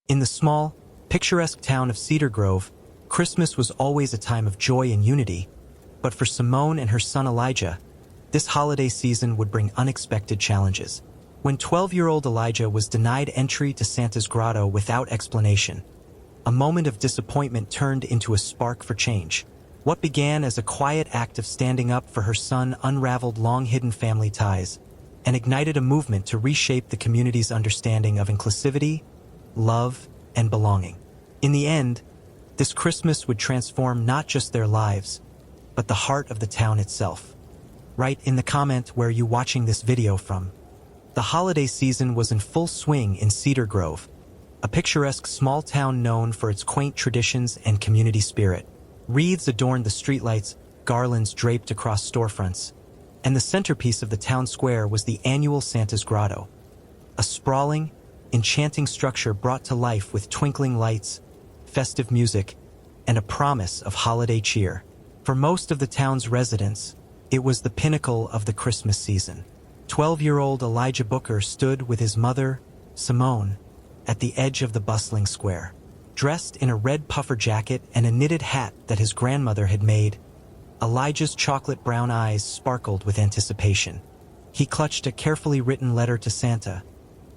In the small, picturesque town of Cedar Grove, Christmas was always a time of joy and unity, but for Simone and her son Elijah, this holiday season would bring unexpected challenges. When 12-year-old Elijah was denied entry to Santa's grotto without explanation, a moment of disappointment turned into a spark for change. What began as a quiet act of standing up for her son unraveled long-hidden family ties and ignited a movement to reshape the community's understanding of inclusivity, love, and belonging. In the end, this Christmas would transform not just their lives, but the heart of the town itself. Write in the comment where you're watching this video from. The holiday season was in full swing in Cedar Grove, a picturesque small town known for its quaint traditions and community spirit. Wreaths adorned the streetlights, garlands draped across storefronts, and the centerpiece of the town square was the annual Santa's Grotto, a sprawling, enchanting structure brought to life with twinkling lights, festive music, and a promise of holiday cheer. For most of the town's residents, it was the pinnacle of the Christmas season. 12-year-old Elijah Booker stood with his mother, Simone, at the edge of the bustling square. Dressed in a red puffer jacket and a knitted hat that his grandmother had made, Elijah's chocolate brown eyes sparkled with anticipation. He clutched a carefully written letter to Santa,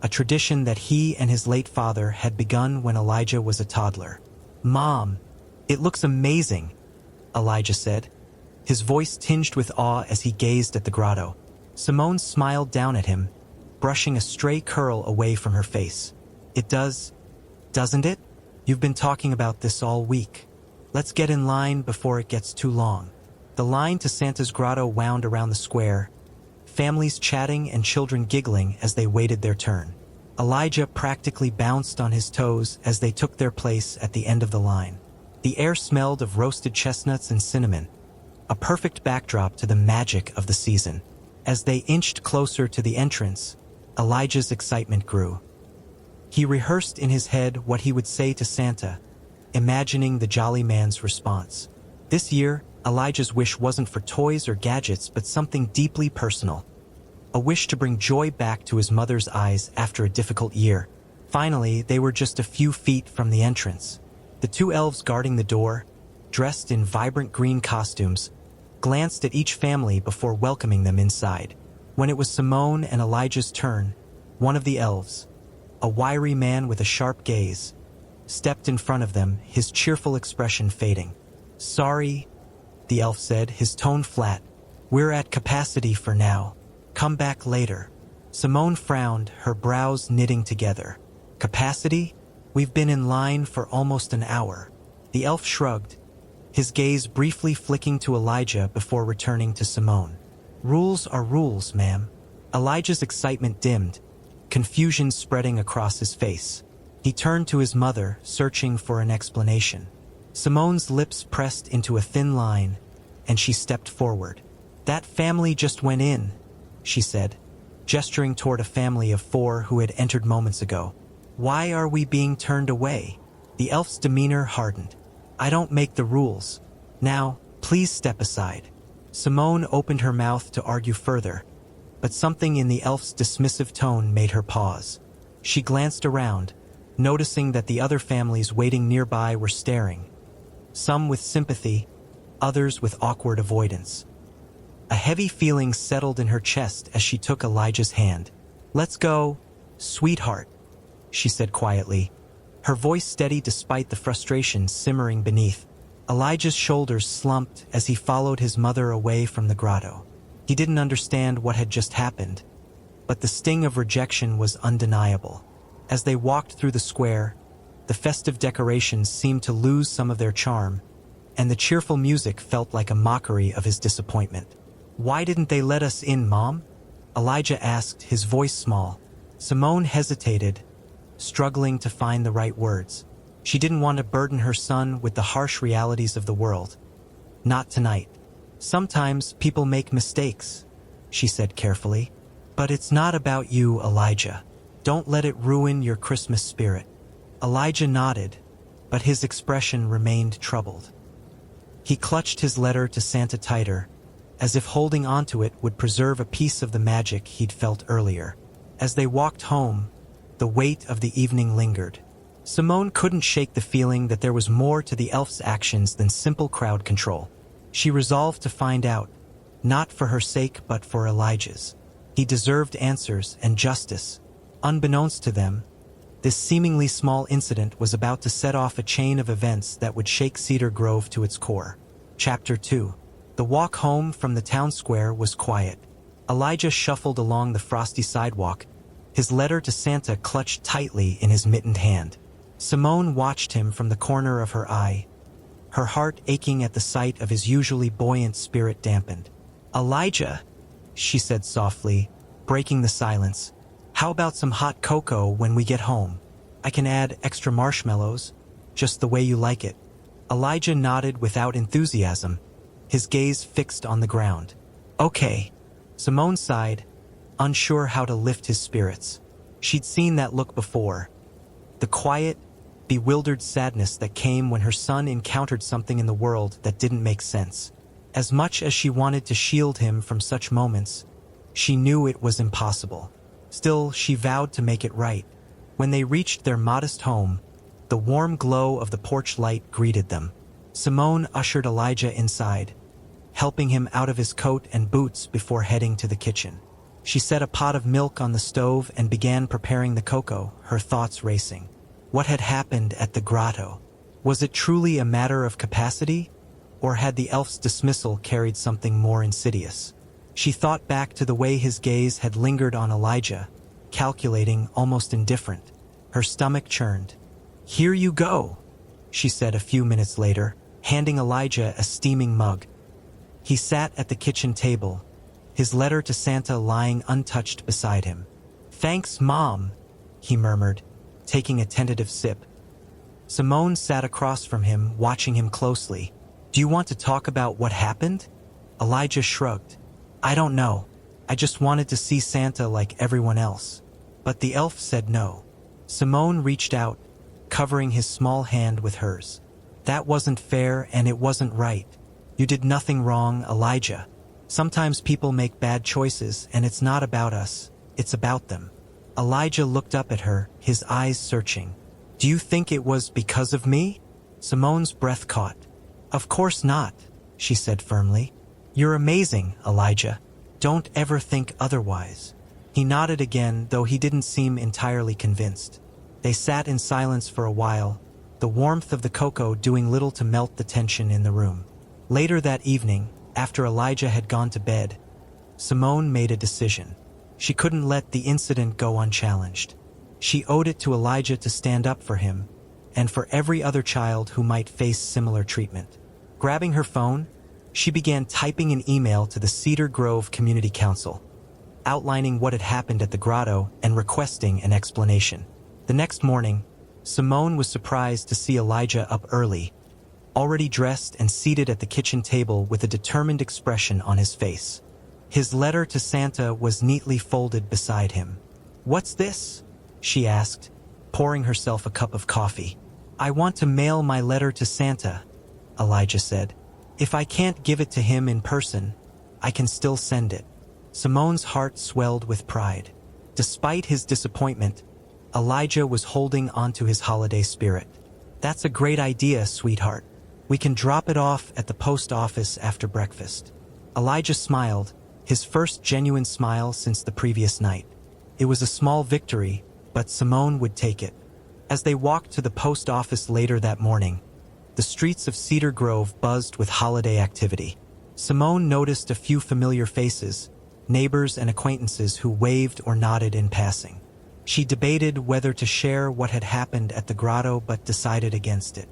a tradition that he and his late father had begun when Elijah was a toddler. "Mom, it looks amazing," Elijah said, his voice tinged with awe as he gazed at the grotto. Simone smiled down at him, brushing a stray curl away from her face. "It does, doesn't it? You've been talking about this all week. Let's get in line before it gets too long." The line to Santa's grotto wound around the square, families chatting and children giggling as they waited their turn. Elijah practically bounced on his toes as they took their place at the end of the line. The air smelled of roasted chestnuts and cinnamon, a perfect backdrop to the magic of the season. As they inched closer to the entrance, Elijah's excitement grew. He rehearsed in his head what he would say to Santa, imagining the jolly man's response. This year, Elijah's wish wasn't for toys or gadgets, but something deeply personal. A wish to bring joy back to his mother's eyes after a difficult year. Finally, they were just a few feet from the entrance. The two elves guarding the door, dressed in vibrant green costumes, glanced at each family before welcoming them inside. When it was Simone and Elijah's turn, one of the elves, a wiry man with a sharp gaze, stepped in front of them, his cheerful expression fading. "Sorry," the elf said, his tone flat. "We're at capacity for now. Come back later." Simone frowned, her brows knitting together. "Capacity? We've been in line for almost an hour." The elf shrugged, his gaze briefly flicking to Elijah before returning to Simone. "Rules are rules, ma'am." Elijah's excitement dimmed, confusion spreading across his face. He turned to his mother, searching for an explanation. Simone's lips pressed into a thin line, and she stepped forward. "That family just went in," she said, gesturing toward a family of 4 who had entered moments ago. "Why are we being turned away?" The elf's demeanor hardened. "I don't make the rules. Now, please step aside." Simone opened her mouth to argue further, but something in the elf's dismissive tone made her pause. She glanced around, noticing that the other families waiting nearby were staring, some with sympathy, others with awkward avoidance. A heavy feeling settled in her chest as she took Elijah's hand. "Let's go, sweetheart," she said quietly, her voice steady despite the frustration simmering beneath. Elijah's shoulders slumped as he followed his mother away from the grotto. He didn't understand what had just happened, but the sting of rejection was undeniable. As they walked through the square, the festive decorations seemed to lose some of their charm, and the cheerful music felt like a mockery of his disappointment. "Why didn't they let us in, Mom?" Elijah asked, his voice small. Simone hesitated, struggling to find the right words. She didn't want to burden her son with the harsh realities of the world. "Not tonight. Sometimes people make mistakes," she said carefully. "But it's not about you, Elijah. Don't let it ruin your Christmas spirit." Elijah nodded, but his expression remained troubled. He clutched his letter to Santa tighter, as if holding onto it would preserve a piece of the magic he'd felt earlier. As they walked home, the weight of the evening lingered. Simone couldn't shake the feeling that there was more to the elf's actions than simple crowd control. She resolved to find out, not for her sake but for Elijah's. He deserved answers and justice. Unbeknownst to them, this seemingly small incident was about to set off a chain of events that would shake Cedar Grove to its core. Chapter 2. The walk home from the town square was quiet. Elijah shuffled along the frosty sidewalk, his letter to Santa clutched tightly in his mittened hand. Simone watched him from the corner of her eye, her heart aching at the sight of his usually buoyant spirit dampened. "Elijah," she said softly, breaking the silence, "how about some hot cocoa when we get home? I can add extra marshmallows, just the way you like it." Elijah nodded without enthusiasm, his gaze fixed on the ground. "Okay." Simone sighed, unsure how to lift his spirits. She'd seen that look before. The quiet, bewildered sadness that came when her son encountered something in the world that didn't make sense. As much as she wanted to shield him from such moments, she knew it was impossible. Still, she vowed to make it right. When they reached their modest home, the warm glow of the porch light greeted them. Simone ushered Elijah inside, helping him out of his coat and boots before heading to the kitchen. She set a pot of milk on the stove and began preparing the cocoa, her thoughts racing. What had happened at the grotto? Was it truly a matter of capacity, or had the elf's dismissal carried something more insidious? She thought back to the way his gaze had lingered on Elijah, calculating, almost indifferent. Her stomach churned. "Here you go," she said a few minutes later, handing Elijah a steaming mug. He sat at the kitchen table, his letter to Santa lying untouched beside him. "Thanks, Mom," he murmured, taking a tentative sip. Simone sat across from him, watching him closely. "Do you want to talk about what happened?" Elijah shrugged. "I don't know. I just wanted to see Santa like everyone else." But the elf said no. Simone reached out, covering his small hand with hers. "That wasn't fair and it wasn't right. You did nothing wrong, Elijah. Sometimes people make bad choices and it's not about us, it's about them." Elijah looked up at her, his eyes searching. "Do you think it was because of me?" Simone's breath caught. "Of course not," she said firmly. "You're amazing, Elijah. Don't ever think otherwise." He nodded again, though he didn't seem entirely convinced. They sat in silence for a while, the warmth of the cocoa doing little to melt the tension in the room. Later that evening, after Elijah had gone to bed, Simone made a decision. She couldn't let the incident go unchallenged. She owed it to Elijah to stand up for him, and for every other child who might face similar treatment. Grabbing her phone, she began typing an email to the Cedar Grove Community Council, outlining what had happened at the grotto and requesting an explanation. The next morning, Simone was surprised to see Elijah up early, already dressed and seated at the kitchen table with a determined expression on his face. His letter to Santa was neatly folded beside him. "What's this?" she asked, pouring herself a cup of coffee. "I want to mail my letter to Santa," Elijah said. "If I can't give it to him in person, I can still send it." Simone's heart swelled with pride. Despite his disappointment, Elijah was holding onto his holiday spirit. "That's a great idea, sweetheart. We can drop it off at the post office after breakfast." Elijah smiled, his first genuine smile since the previous night. It was a small victory, but Simone would take it. As they walked to the post office later that morning, the streets of Cedar Grove buzzed with holiday activity. Simone noticed a few familiar faces, neighbors and acquaintances who waved or nodded in passing. She debated whether to share what had happened at the grotto but decided against it.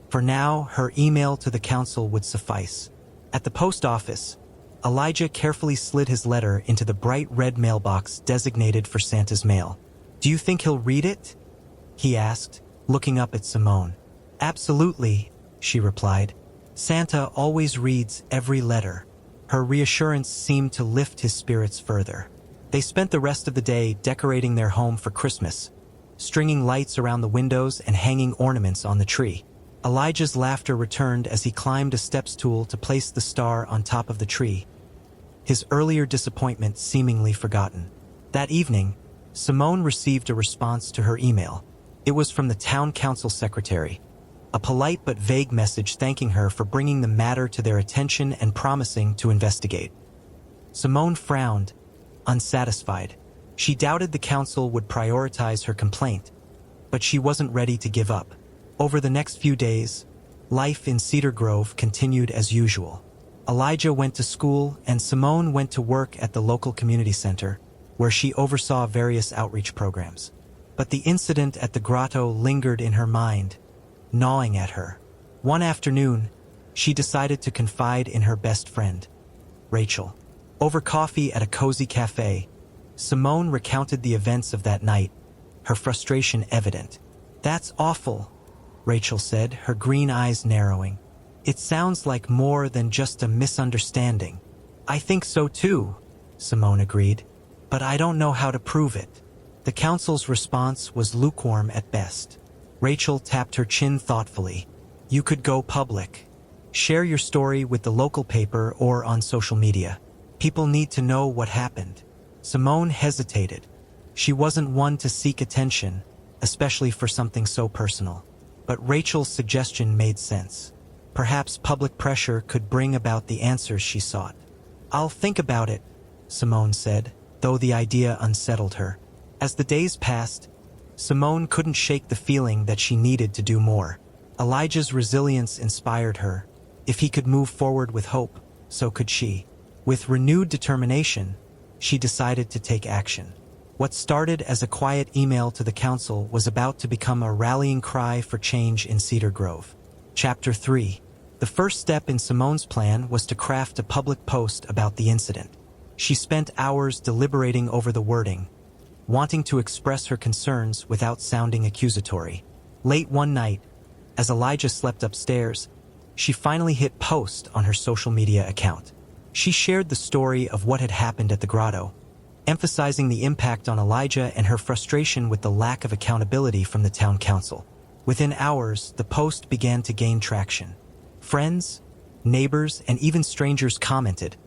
For now, her email to the council would suffice. At the post office, Elijah carefully slid his letter into the bright red mailbox designated for Santa's mail. "Do you think he'll read it?" he asked, looking up at Simone. "Absolutely," she replied. "Santa always reads every letter." Her reassurance seemed to lift his spirits further. They spent the rest of the day decorating their home for Christmas, stringing lights around the windows and hanging ornaments on the tree. Elijah's laughter returned as he climbed a step stool to place the star on top of the tree, his earlier disappointment seemingly forgotten. That evening, Simone received a response to her email. It was from the town council secretary, a polite but vague message thanking her for bringing the matter to their attention and promising to investigate. Simone frowned, unsatisfied. She doubted the council would prioritize her complaint, but she wasn't ready to give up. Over the next few days, life in Cedar Grove continued as usual. Elijah went to school and Simone went to work at the local community center, where she oversaw various outreach programs. But the incident at the grotto lingered in her mind, gnawing at her. One afternoon, she decided to confide in her best friend, Rachel. Over coffee at a cozy cafe, Simone recounted the events of that night, her frustration evident. "That's awful," Rachel said, her green eyes narrowing. "It sounds like more than just a misunderstanding." "I think so too," Simone agreed, "but I don't know how to prove it." The council's response was lukewarm at best. Rachel tapped her chin thoughtfully. "You could go public. Share your story with the local paper or on social media. People need to know what happened." Simone hesitated. She wasn't one to seek attention, especially for something so personal. But Rachel's suggestion made sense. Perhaps public pressure could bring about the answers she sought. "I'll think about it," Simone said, though the idea unsettled her. As the days passed, Simone couldn't shake the feeling that she needed to do more. Elijah's resilience inspired her. If he could move forward with hope, so could she. With renewed determination, she decided to take action. What started as a quiet email to the council was about to become a rallying cry for change in Cedar Grove. Chapter 3. The first step in Simone's plan was to craft a public post about the incident. She spent hours deliberating over the wording, wanting to express her concerns without sounding accusatory. Late one night, as Elijah slept upstairs, she finally hit post on her social media account. She shared the story of what had happened at the grotto, emphasizing the impact on Elijah and her frustration with the lack of accountability from the town council. Within hours, the post began to gain traction. Friends, neighbors, and even strangers commented,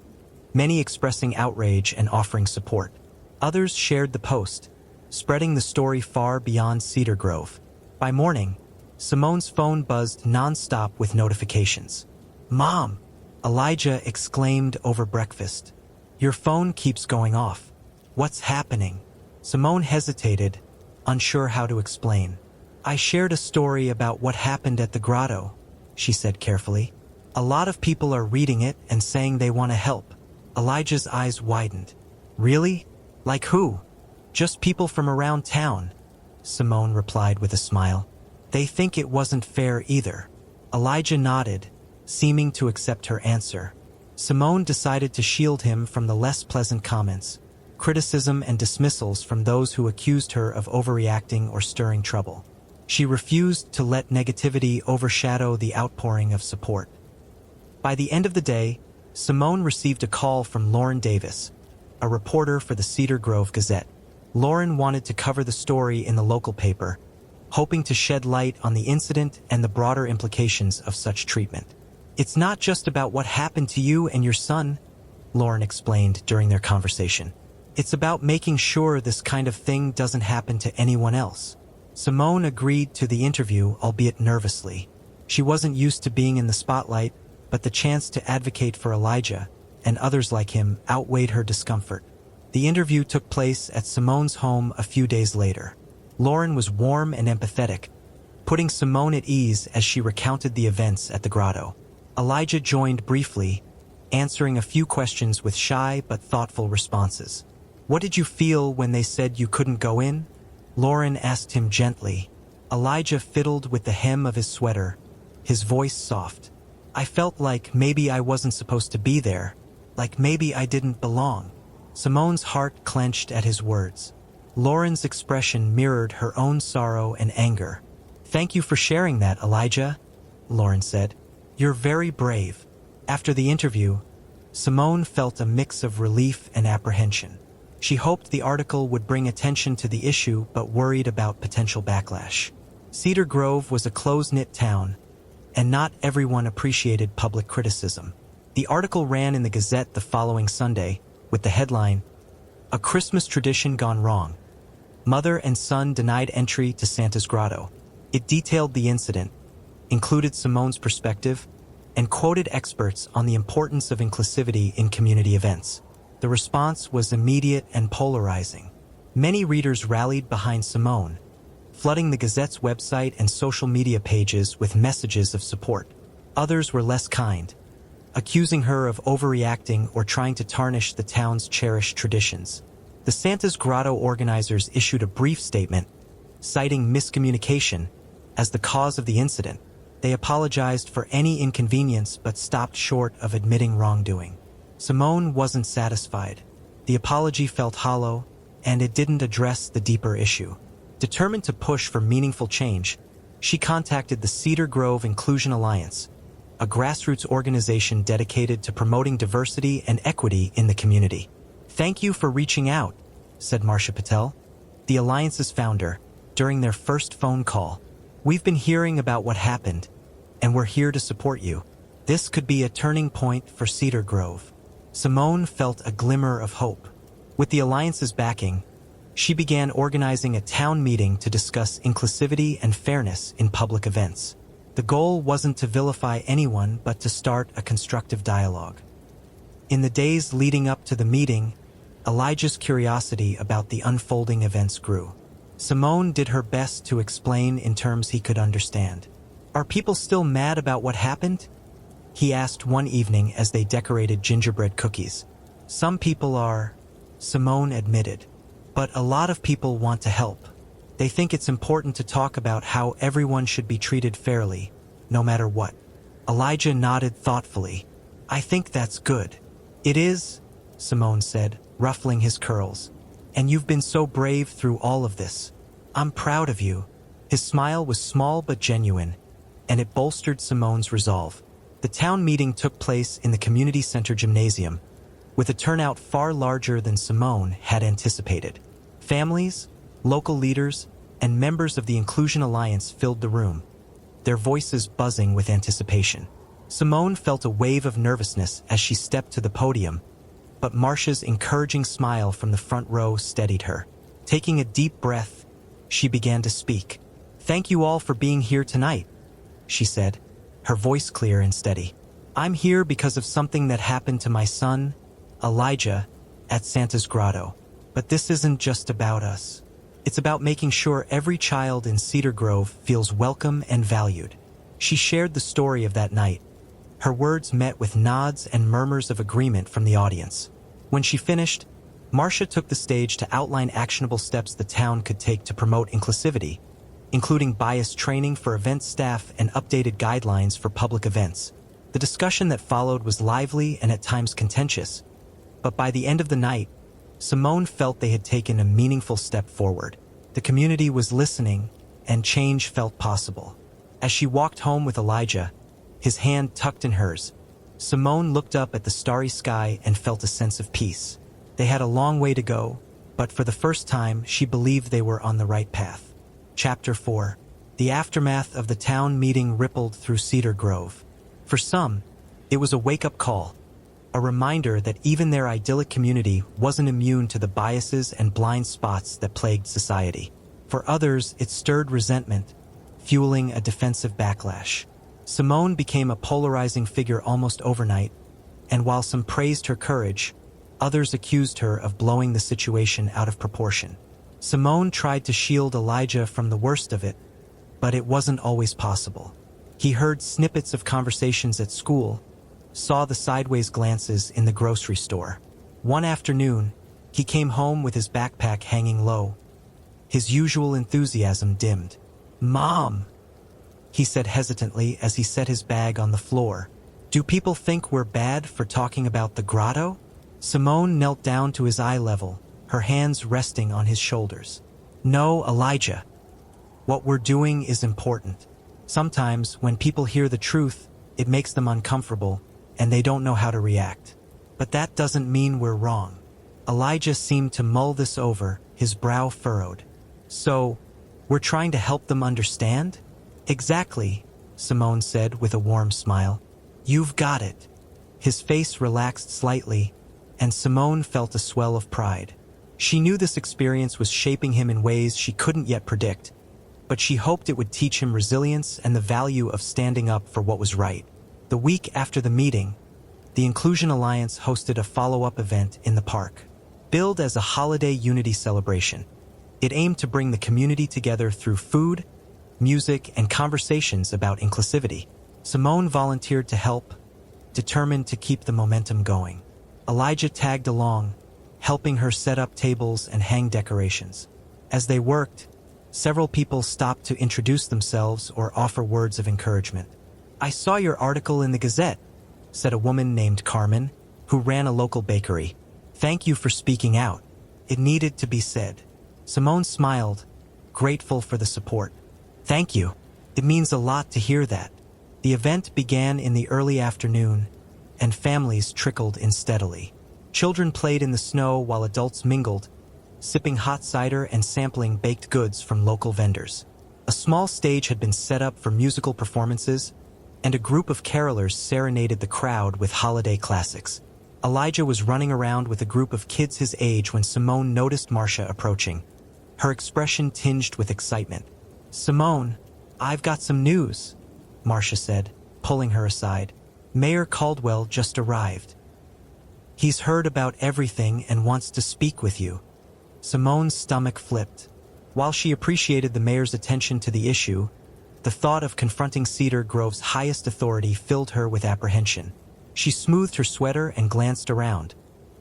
many expressing outrage and offering support. Others shared the post, spreading the story far beyond Cedar Grove. By morning, Simone's phone buzzed nonstop with notifications. "Mom!" Elijah exclaimed over breakfast. "Your phone keeps going off. What's happening?" Simone hesitated, unsure how to explain. "I shared a story about what happened at the grotto," she said carefully. "A lot of people are reading it and saying they want to help." Elijah's eyes widened. "Really? Like who?" "Just people from around town," Simone replied with a smile. "They think it wasn't fair either." Elijah nodded, seeming to accept her answer. Simone decided to shield him from the less pleasant comments, criticism and dismissals from those who accused her of overreacting or stirring trouble. She refused to let negativity overshadow the outpouring of support. By the end of the day, Simone received a call from Lauren Davis, a reporter for the Cedar Grove Gazette. Lauren wanted to cover the story in the local paper, hoping to shed light on the incident and the broader implications of such treatment. "It's not just about what happened to you and your son," Lauren explained during their conversation. "It's about making sure this kind of thing doesn't happen to anyone else." Simone agreed to the interview, albeit nervously. She wasn't used to being in the spotlight, but the chance to advocate for Elijah and others like him outweighed her discomfort. The interview took place at Simone's home a few days later. Lauren was warm and empathetic, putting Simone at ease as she recounted the events at the grotto. Elijah joined briefly, answering a few questions with shy but thoughtful responses. "What did you feel when they said you couldn't go in?" Lauren asked him gently. Elijah fiddled with the hem of his sweater, his voice soft. "I felt like maybe I wasn't supposed to be there, like maybe I didn't belong." Simone's heart clenched at his words. Lauren's expression mirrored her own sorrow and anger. "Thank you for sharing that, Elijah," Lauren said. "You're very brave." After the interview, Simone felt a mix of relief and apprehension. She hoped the article would bring attention to the issue but worried about potential backlash. Cedar Grove was a close-knit town, and not everyone appreciated public criticism. The article ran in the Gazette the following Sunday with the headline, "A Christmas Tradition Gone Wrong." Mother and son denied entry to Santa's grotto. It detailed the incident, included Simone's perspective, and quoted experts on the importance of inclusivity in community events. The response was immediate and polarizing. Many readers rallied behind Simone, flooding the Gazette's website and social media pages with messages of support. Others were less kind, accusing her of overreacting or trying to tarnish the town's cherished traditions. The Santa's Grotto organizers issued a brief statement, citing miscommunication as the cause of the incident. They apologized for any inconvenience but stopped short of admitting wrongdoing. Simone wasn't satisfied. The apology felt hollow, and it didn't address the deeper issue. Determined to push for meaningful change, she contacted the Cedar Grove Inclusion Alliance, a grassroots organization dedicated to promoting diversity and equity in the community. "Thank you for reaching out," said Marsha Patel, the Alliance's founder, during their first phone call. "We've been hearing about what happened, and we're here to support you. This could be a turning point for Cedar Grove." Simone felt a glimmer of hope. With the Alliance's backing, she began organizing a town meeting to discuss inclusivity and fairness in public events. The goal wasn't to vilify anyone but to start a constructive dialogue. In the days leading up to the meeting, Elijah's curiosity about the unfolding events grew. Simone did her best to explain in terms he could understand. "Are people still mad about what happened?" he asked one evening as they decorated gingerbread cookies. "Some people are," Simone admitted. "But a lot of people want to help. They think it's important to talk about how everyone should be treated fairly, no matter what." Elijah nodded thoughtfully. "I think that's good." "It is," Simone said, ruffling his curls. "And you've been so brave through all of this. I'm proud of you." His smile was small but genuine, and it bolstered Simone's resolve. The town meeting took place in the community center gymnasium, with a turnout far larger than Simone had anticipated. Families, local leaders, and members of the Inclusion Alliance filled the room, their voices buzzing with anticipation. Simone felt a wave of nervousness as she stepped to the podium, but Marsha's encouraging smile from the front row steadied her. Taking a deep breath, she began to speak. "Thank you all for being here tonight," she said, her voice clear and steady. "I'm here because of something that happened to my son, Elijah, at Santa's Grotto. But this isn't just about us. It's about making sure every child in Cedar Grove feels welcome and valued." She shared the story of that night. Her words met with nods and murmurs of agreement from the audience. When she finished, Marsha took the stage to outline actionable steps the town could take to promote inclusivity, including bias training for event staff and updated guidelines for public events. The discussion that followed was lively and at times contentious, but by the end of the night, Simone felt they had taken a meaningful step forward. The community was listening, and change felt possible. As she walked home with Elijah, his hand tucked in hers, Simone looked up at the starry sky and felt a sense of peace. They had a long way to go, but for the first time, she believed they were on the right path. Chapter 4. The aftermath of the town meeting rippled through Cedar Grove. For some, it was a wake-up call, a reminder that even their idyllic community wasn't immune to the biases and blind spots that plagued society. For others, it stirred resentment, fueling a defensive backlash. Simone became a polarizing figure almost overnight, and while some praised her courage, others accused her of blowing the situation out of proportion. Simone tried to shield Elijah from the worst of it, but it wasn't always possible. He heard snippets of conversations at school, saw the sideways glances in the grocery store. One afternoon, he came home with his backpack hanging low. His usual enthusiasm dimmed. "Mom," he said hesitantly as he set his bag on the floor. "Do people think we're bad for talking about the grotto?" Simone knelt down to his eye level, her hands resting on his shoulders. "No, Elijah. What we're doing is important. Sometimes, when people hear the truth, it makes them uncomfortable, and they don't know how to react. But that doesn't mean we're wrong." Elijah seemed to mull this over, his brow furrowed. "So, we're trying to help them understand?" "Exactly," Simone said with a warm smile. "You've got it." His face relaxed slightly, and Simone felt a swell of pride. She knew this experience was shaping him in ways she couldn't yet predict, but she hoped it would teach him resilience and the value of standing up for what was right. The week after the meeting, the Inclusion Alliance hosted a follow-up event in the park. Billed as a holiday unity celebration, it aimed to bring the community together through food, music, and conversations about inclusivity. Simone volunteered to help, determined to keep the momentum going. Elijah tagged along, helping her set up tables and hang decorations. As they worked, several people stopped to introduce themselves or offer words of encouragement. "I saw your article in the Gazette," said a woman named Carmen, who ran a local bakery. "Thank you for speaking out. It needed to be said." Simone smiled, grateful for the support. "Thank you. It means a lot to hear that." The event began in the early afternoon, and families trickled in steadily. Children played in the snow while adults mingled, sipping hot cider and sampling baked goods from local vendors. A small stage had been set up for musical performances, and a group of carolers serenaded the crowd with holiday classics. Elijah was running around with a group of kids his age when Simone noticed Marcia approaching, her expression tinged with excitement. "Simone, I've got some news," Marcia said, pulling her aside. "Mayor Caldwell just arrived. He's heard about everything and wants to speak with you." Simone's stomach flipped. While she appreciated the mayor's attention to the issue, the thought of confronting Cedar Grove's highest authority filled her with apprehension. She smoothed her sweater and glanced around,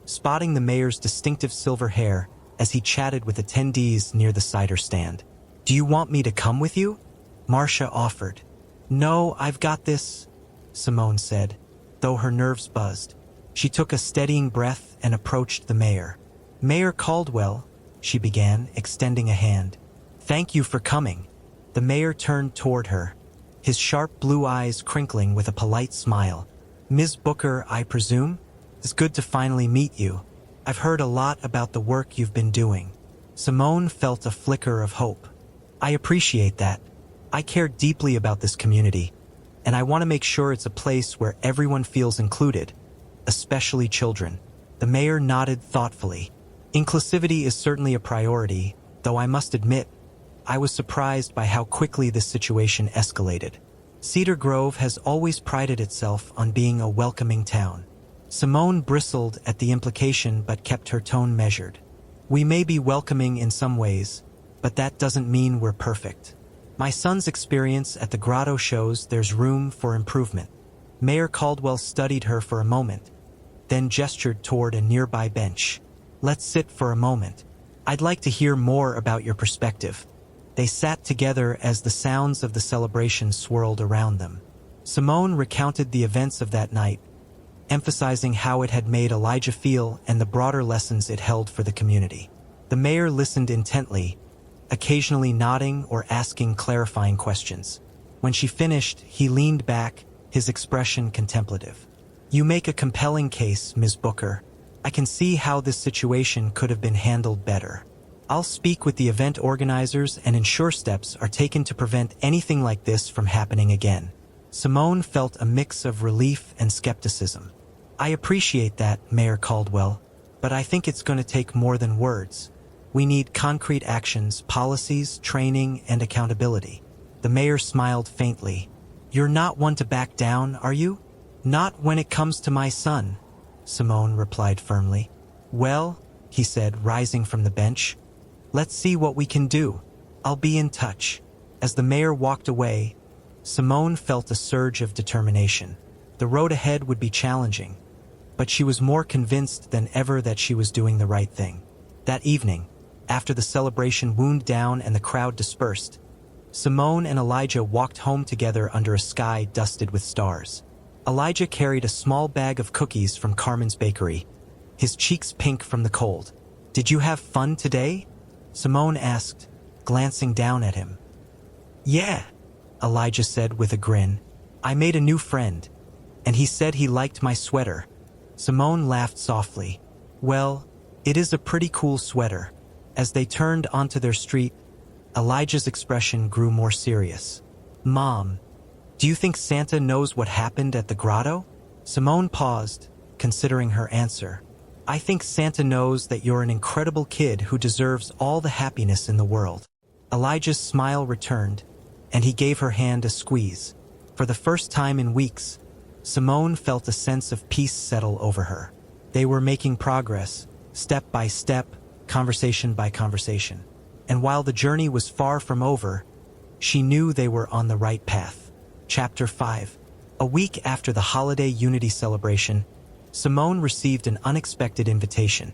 spotting the mayor's distinctive silver hair as he chatted with attendees near the cider stand. "Do you want me to come with you?" Marcia offered. "No, I've got this," Simone said, though her nerves buzzed. She took a steadying breath and approached the mayor. "Mayor Caldwell," she began, extending a hand. "Thank you for coming." The mayor turned toward her, his sharp blue eyes crinkling with a polite smile. "Ms. Booker, I presume? It's good to finally meet you. I've heard a lot about the work you've been doing." Simone felt a flicker of hope. "I appreciate that. I care deeply about this community, and I want to make sure it's a place where everyone feels included, especially children." The mayor nodded thoughtfully. "Inclusivity is certainly a priority, though I must admit, I was surprised by how quickly this situation escalated. Cedar Grove has always prided itself on being a welcoming town." Simone bristled at the implication but kept her tone measured. "We may be welcoming in some ways, but that doesn't mean we're perfect. My son's experience at the Grotto shows there's room for improvement." Mayor Caldwell studied her for a moment, then gestured toward a nearby bench. "Let's sit for a moment. I'd like to hear more about your perspective." They sat together as the sounds of the celebration swirled around them. Simone recounted the events of that night, emphasizing how it had made Elijah feel and the broader lessons it held for the community. The mayor listened intently, occasionally nodding or asking clarifying questions. When she finished, he leaned back, his expression contemplative. "You make a compelling case, Ms. Booker. I can see how this situation could have been handled better. I'll speak with the event organizers and ensure steps are taken to prevent anything like this from happening again." Simone felt a mix of relief and skepticism. "I appreciate that, Mayor Caldwell, but I think it's going to take more than words. We need concrete actions, policies, training, and accountability." The mayor smiled faintly. "You're not one to back down, are you?" "Not when it comes to my son," Simone replied firmly. "Well," he said, rising from the bench, "let's see what we can do. I'll be in touch." As the mayor walked away, Simone felt a surge of determination. The road ahead would be challenging, but she was more convinced than ever that she was doing the right thing. That evening, after the celebration wound down and the crowd dispersed, Simone and Elijah walked home together under a sky dusted with stars. Elijah carried a small bag of cookies from Carmen's bakery, his cheeks pink from the cold. "Did you have fun today?" Simone asked, glancing down at him. "Yeah," Elijah said with a grin. "I made a new friend, and he said he liked my sweater." Simone laughed softly. "Well, it is a pretty cool sweater." As they turned onto their street, Elijah's expression grew more serious. "Mom, do you think Santa knows what happened at the grotto?" Simone paused, considering her answer. I think Santa knows that you're an incredible kid who deserves all the happiness in the world. Elijah's smile returned, and he gave her hand a squeeze. For the first time in weeks, Simone felt a sense of peace settle over her. They were making progress, step by step, conversation by conversation. And while the journey was far from over, she knew they were on the right path. Chapter 5. A week after the holiday Unity celebration, Simone received an unexpected invitation.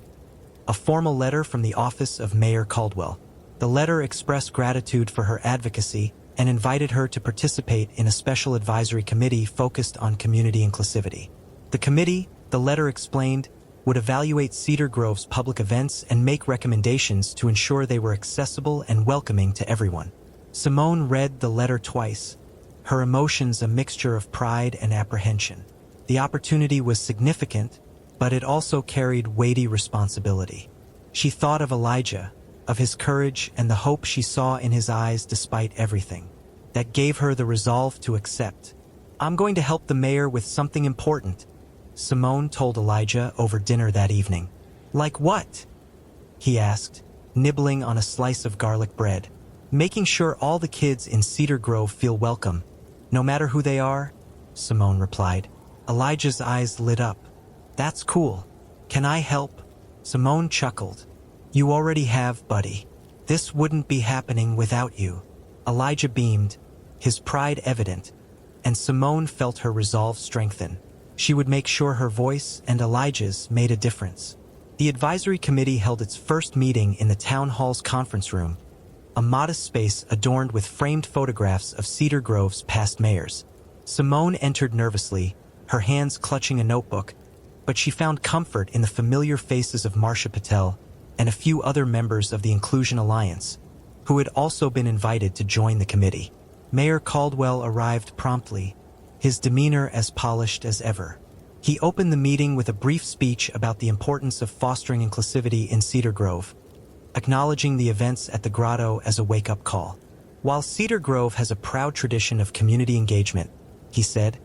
A formal letter from the office of Mayor Caldwell. The letter expressed gratitude for her advocacy and invited her to participate in a special advisory committee focused on community inclusivity. The committee, the letter explained, would evaluate Cedar Grove's public events and make recommendations to ensure they were accessible and welcoming to everyone. Simone read the letter twice, her emotions a mixture of pride and apprehension. The opportunity was significant, but it also carried weighty responsibility. She thought of Elijah, of his courage and the hope she saw in his eyes despite everything. That gave her the resolve to accept. "I'm going to help the mayor with something important," Simone told Elijah over dinner that evening. "Like what?" he asked, nibbling on a slice of garlic bread. "Making sure all the kids in Cedar Grove feel welcome, no matter who they are," Simone replied. Elijah's eyes lit up. "That's cool. Can I help?" Simone chuckled. "You already have, buddy. This wouldn't be happening without you." Elijah beamed, his pride evident, and Simone felt her resolve strengthen. She would make sure her voice and Elijah's made a difference. The advisory committee held its first meeting in the town hall's conference room, a modest space adorned with framed photographs of Cedar Grove's past mayors. Simone entered nervously, her hands clutching a notebook, but she found comfort in the familiar faces of Marcia Patel and a few other members of the Inclusion Alliance, who had also been invited to join the committee. Mayor Caldwell arrived promptly, his demeanor as polished as ever. He opened the meeting with a brief speech about the importance of fostering inclusivity in Cedar Grove, acknowledging the events at the Grotto as a wake-up call. "While Cedar Grove has a proud tradition of community engagement," he said,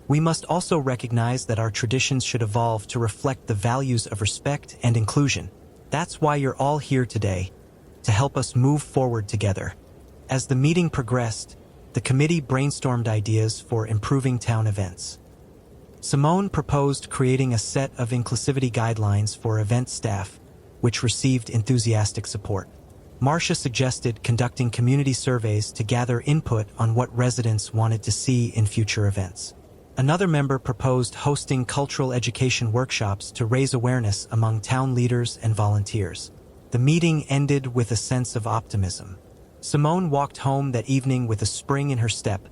"we must also recognize that our traditions should evolve to reflect the values of respect and inclusion. That's why you're all here today, to help us move forward together." As the meeting progressed, the committee brainstormed ideas for improving town events. Simone proposed creating a set of inclusivity guidelines for event staff, which received enthusiastic support. Marcia suggested conducting community surveys to gather input on what residents wanted to see in future events. Another member proposed hosting cultural education workshops to raise awareness among town leaders and volunteers. The meeting ended with a sense of optimism. Simone walked home that evening with a spring in her step,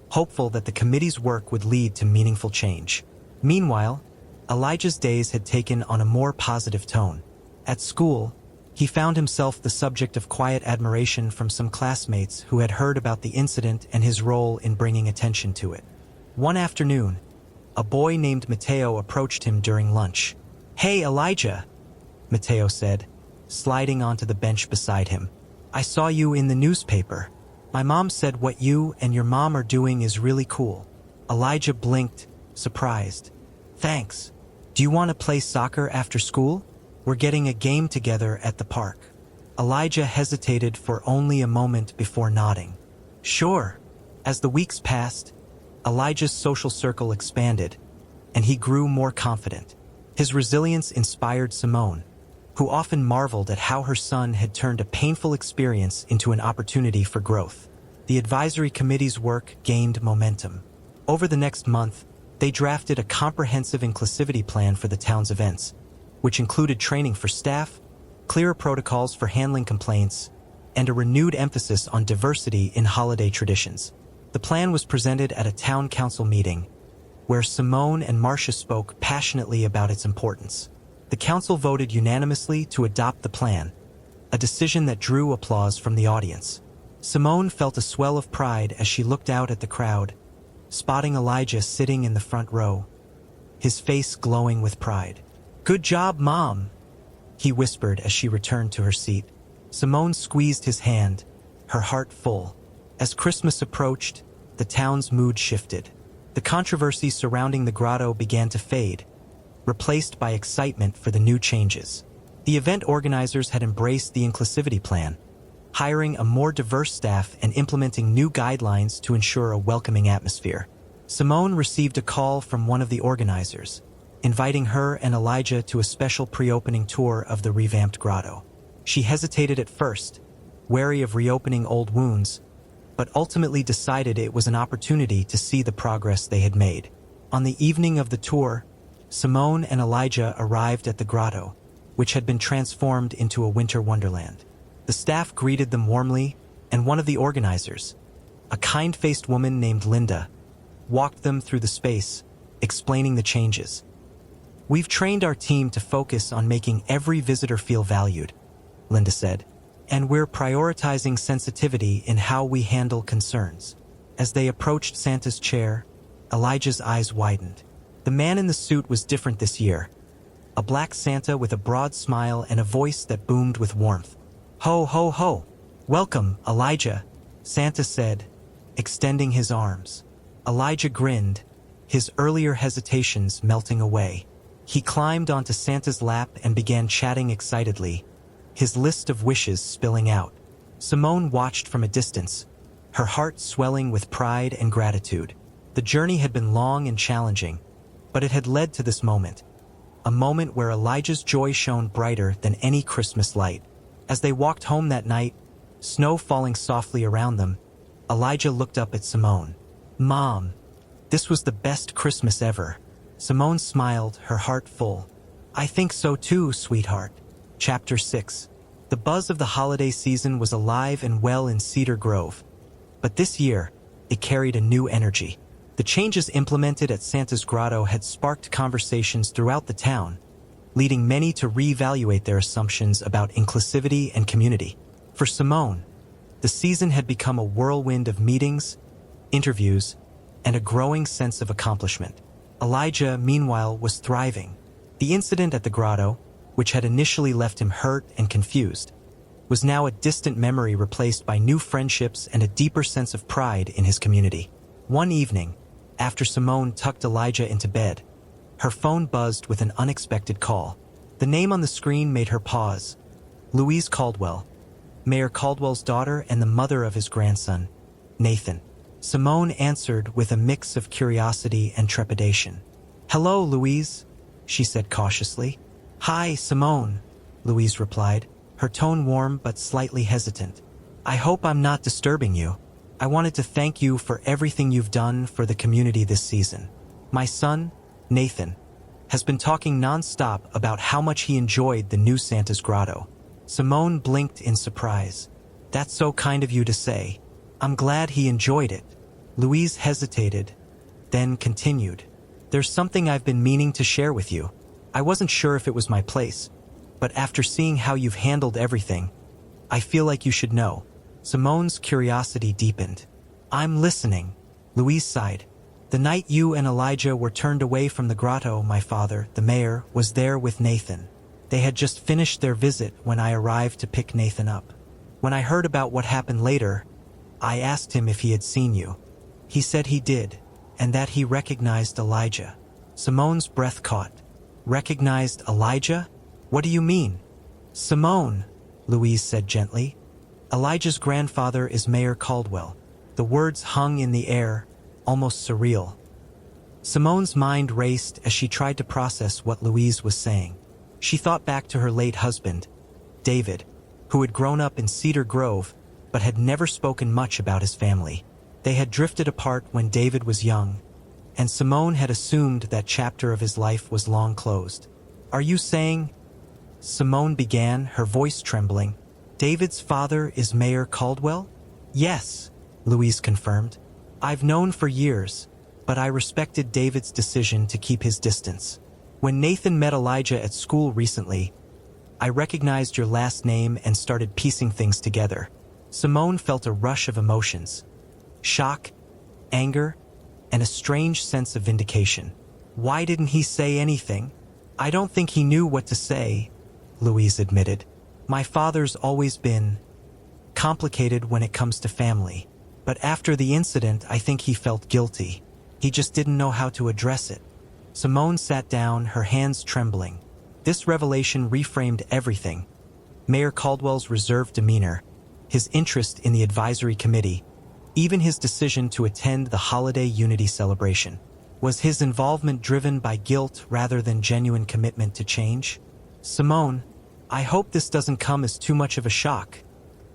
hopeful that the committee's work would lead to meaningful change. Meanwhile, Elijah's days had taken on a more positive tone. At school, he found himself the subject of quiet admiration from some classmates who had heard about the incident and his role in bringing attention to it. One afternoon, a boy named Mateo approached him during lunch. "Hey, Elijah," Mateo said, sliding onto the bench beside him. "I saw you in the newspaper. My mom said what you and your mom are doing is really cool." Elijah blinked, surprised. "Thanks. Do you want to play soccer after school? We're getting a game together at the park." Elijah hesitated for only a moment before nodding. "Sure." As the weeks passed, Elijah's social circle expanded, and he grew more confident. His resilience inspired Simone, who often marveled at how her son had turned a painful experience into an opportunity for growth. The advisory committee's work gained momentum. Over the next month, they drafted a comprehensive inclusivity plan for the town's events, which included training for staff, clearer protocols for handling complaints, and a renewed emphasis on diversity in holiday traditions. The plan was presented at a town council meeting, where Simone and Marcia spoke passionately about its importance. The council voted unanimously to adopt the plan, a decision that drew applause from the audience. Simone felt a swell of pride as she looked out at the crowd, spotting Elijah sitting in the front row, his face glowing with pride. "Good job, Mom," he whispered as she returned to her seat. Simone squeezed his hand, her heart full. As Christmas approached, the town's mood shifted. The controversy surrounding the grotto began to fade, replaced by excitement for the new changes. The event organizers had embraced the inclusivity plan, hiring a more diverse staff and implementing new guidelines to ensure a welcoming atmosphere. Simone received a call from one of the organizers, inviting her and Elijah to a special pre-opening tour of the revamped grotto. She hesitated at first, wary of reopening old wounds, but ultimately decided it was an opportunity to see the progress they had made. On the evening of the tour, Simone and Elijah arrived at the grotto, which had been transformed into a winter wonderland. The staff greeted them warmly, and one of the organizers, a kind-faced woman named Linda, walked them through the space, explaining the changes. "We've trained our team to focus on making every visitor feel valued," Linda said, "and we're prioritizing sensitivity in how we handle concerns." As they approached Santa's chair, Elijah's eyes widened. The man in the suit was different this year, a black Santa with a broad smile and a voice that boomed with warmth. "Ho, ho, ho! Welcome, Elijah," Santa said, extending his arms. Elijah grinned, his earlier hesitations melting away. He climbed onto Santa's lap and began chatting excitedly, his list of wishes spilling out. Simone watched from a distance, her heart swelling with pride and gratitude. The journey had been long and challenging, but it had led to this moment, a moment where Elijah's joy shone brighter than any Christmas light. As they walked home that night, snow falling softly around them, Elijah looked up at Simone. "Mom, this was the best Christmas ever." Simone smiled, her heart full. "I think so too, sweetheart." Chapter 6. The buzz of the holiday season was alive and well in Cedar Grove, but this year, it carried a new energy. The changes implemented at Santa's Grotto had sparked conversations throughout the town, leading many to reevaluate their assumptions about inclusivity and community. For Simone, the season had become a whirlwind of meetings, interviews, and a growing sense of accomplishment. Elijah, meanwhile, was thriving. The incident at the grotto, which had initially left him hurt and confused, was now a distant memory replaced by new friendships and a deeper sense of pride in his community. One evening, after Simone tucked Elijah into bed, her phone buzzed with an unexpected call. The name on the screen made her pause. Louise Caldwell, Mayor Caldwell's daughter and the mother of his grandson, Nathan. Simone answered with a mix of curiosity and trepidation. "Hello, Louise," she said cautiously. "Hi, Simone," Louise replied, her tone warm but slightly hesitant. "I hope I'm not disturbing you. I wanted to thank you for everything you've done for the community this season. My son, Nathan, has been talking non-stop about how much he enjoyed the new Santa's Grotto." Simone blinked in surprise. "That's so kind of you to say. I'm glad he enjoyed it." Louise hesitated, then continued. "There's something I've been meaning to share with you. I wasn't sure if it was my place, but after seeing how you've handled everything, I feel like you should know." Simone's curiosity deepened. "I'm listening," Louise sighed. "The night you and Elijah were turned away from the grotto, my father, the mayor, was there with Nathan. They had just finished their visit when I arrived to pick Nathan up. When I heard about what happened later, I asked him if he had seen you. He said he did, and that he recognized Elijah." Simone's breath caught. "Recognized Elijah? What do you mean?" "Simone," Louise said gently, "Elijah's grandfather is Mayor Caldwell." The words hung in the air, almost surreal. Simone's mind raced as she tried to process what Louise was saying. She thought back to her late husband, David, who had grown up in Cedar Grove but had never spoken much about his family. They had drifted apart when David was young, and Simone had assumed that chapter of his life was long closed. "Are you saying?" Simone began, her voice trembling. "David's father is Mayor Caldwell?" "Yes," Louise confirmed. "I've known for years, but I respected David's decision to keep his distance. When Nathan met Elijah at school recently, I recognized your last name and started piecing things together." Simone felt a rush of emotions. Shock, anger, and a strange sense of vindication. "Why didn't he say anything?" "I don't think he knew what to say," Louise admitted. "My father's always been complicated when it comes to family. But after the incident, I think he felt guilty. He just didn't know how to address it." Simone sat down, her hands trembling. This revelation reframed everything. Mayor Caldwell's reserved demeanor, his interest in the advisory committee, even his decision to attend the holiday unity celebration. Was his involvement driven by guilt rather than genuine commitment to change? "Simone, I hope this doesn't come as too much of a shock,"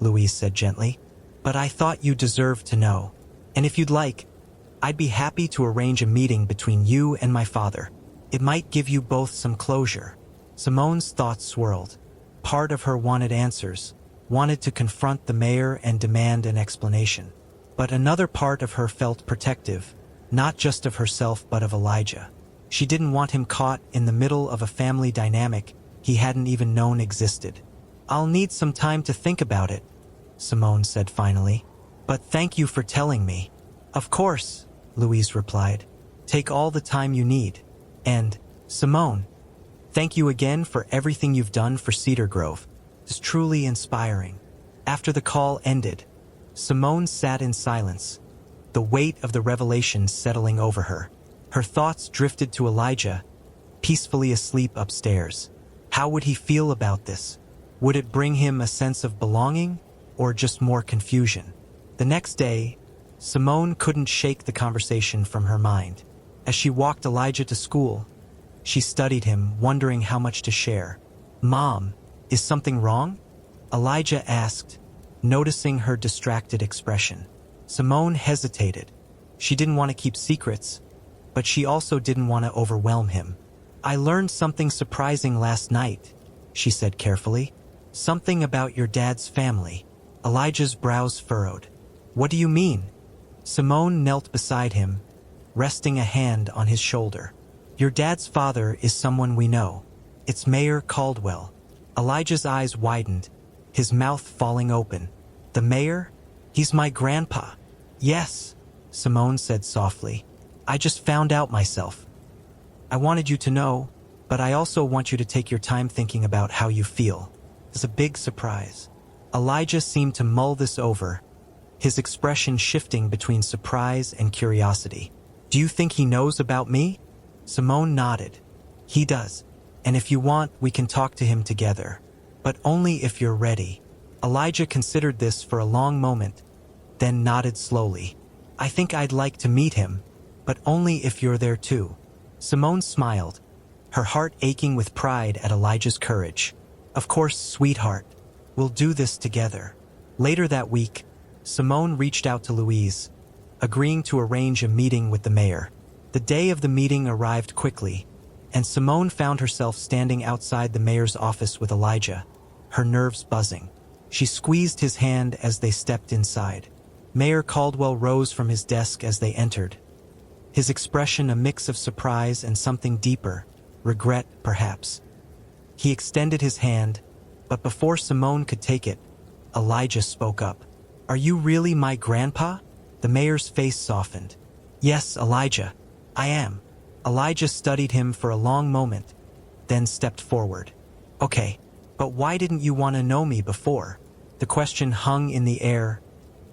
Louise said gently. "But I thought you deserved to know. And if you'd like, I'd be happy to arrange a meeting between you and my father. It might give you both some closure." Simone's thoughts swirled. Part of her wanted answers, wanted to confront the mayor and demand an explanation. But another part of her felt protective, not just of herself but of Elijah. She didn't want him caught in the middle of a family dynamic he hadn't even known existed. "I'll need some time to think about it," Simone said finally. "But thank you for telling me." "Of course," Louise replied. "Take all the time you need. And, Simone, thank you again for everything you've done for Cedar Grove. It's truly inspiring." After the call ended, Simone sat in silence, the weight of the revelation settling over her. Her thoughts drifted to Elijah, peacefully asleep upstairs. How would he feel about this? Would it bring him a sense of belonging, or just more confusion? The next day, Simone couldn't shake the conversation from her mind. As she walked Elijah to school, she studied him, wondering how much to share. "Mom, is something wrong?" Elijah asked, noticing her distracted expression. Simone hesitated. She didn't want to keep secrets, but she also didn't want to overwhelm him. "I learned something surprising last night," she said carefully. "Something about your dad's family." Elijah's brows furrowed. "What do you mean?" Simone knelt beside him, resting a hand on his shoulder. "Your dad's father is someone we know. It's Mayor Caldwell." Elijah's eyes widened, his mouth falling open. "The mayor? He's my grandpa." "Yes," Simone said softly. "I just found out myself. I wanted you to know, but I also want you to take your time thinking about how you feel. It's a big surprise." Elijah seemed to mull this over, his expression shifting between surprise and curiosity. "Do you think he knows about me?" Simone nodded. "He does. And if you want, we can talk to him together. But only if you're ready." Elijah considered this for a long moment, then nodded slowly. "I think I'd like to meet him, but only if you're there too." Simone smiled, her heart aching with pride at Elijah's courage. "Of course, sweetheart. We'll do this together." Later that week, Simone reached out to Louise, agreeing to arrange a meeting with the mayor. The day of the meeting arrived quickly, and Simone found herself standing outside the mayor's office with Elijah, her nerves buzzing. She squeezed his hand as they stepped inside. Mayor Caldwell rose from his desk as they entered, his expression a mix of surprise and something deeper, regret perhaps. He extended his hand, but before Simone could take it, Elijah spoke up. "Are you really my grandpa?" The mayor's face softened. "Yes, Elijah, I am." Elijah studied him for a long moment, then stepped forward. "Okay, but why didn't you want to know me before?" The question hung in the air,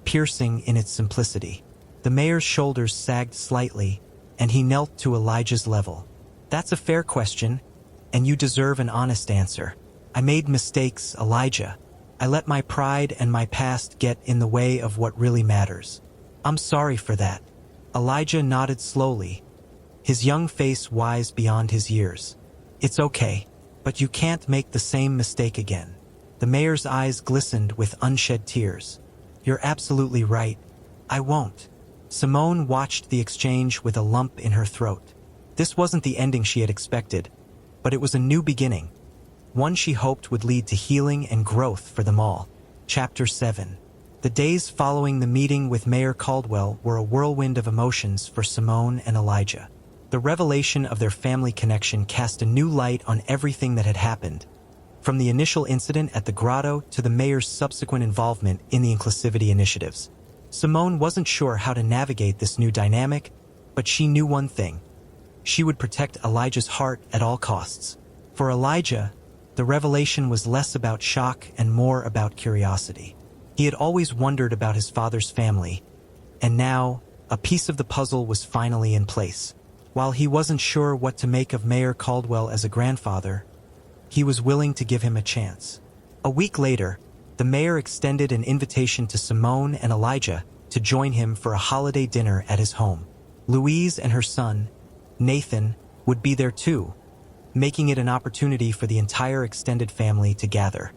piercing in its simplicity. The mayor's shoulders sagged slightly, and he knelt to Elijah's level. "That's a fair question, and you deserve an honest answer. I made mistakes, Elijah. I let my pride and my past get in the way of what really matters. I'm sorry for that." Elijah nodded slowly, his young face wise beyond his years. "It's okay, but you can't make the same mistake again." The mayor's eyes glistened with unshed tears. "You're absolutely right. I won't." Simone watched the exchange with a lump in her throat. This wasn't the ending she had expected, but it was a new beginning, one she hoped would lead to healing and growth for them all. Chapter 7. The days following the meeting with Mayor Caldwell were a whirlwind of emotions for Simone and Elijah. The revelation of their family connection cast a new light on everything that had happened, from the initial incident at the Grotto to the mayor's subsequent involvement in the inclusivity initiatives. Simone wasn't sure how to navigate this new dynamic, but she knew one thing. She would protect Elijah's heart at all costs. For Elijah, the revelation was less about shock and more about curiosity. He had always wondered about his father's family, and now, a piece of the puzzle was finally in place. While he wasn't sure what to make of Mayor Caldwell as a grandfather, he was willing to give him a chance. A week later, the mayor extended an invitation to Simone and Elijah to join him for a holiday dinner at his home. Louise and her son, Nathan, would be there too, making it an opportunity for the entire extended family to gather.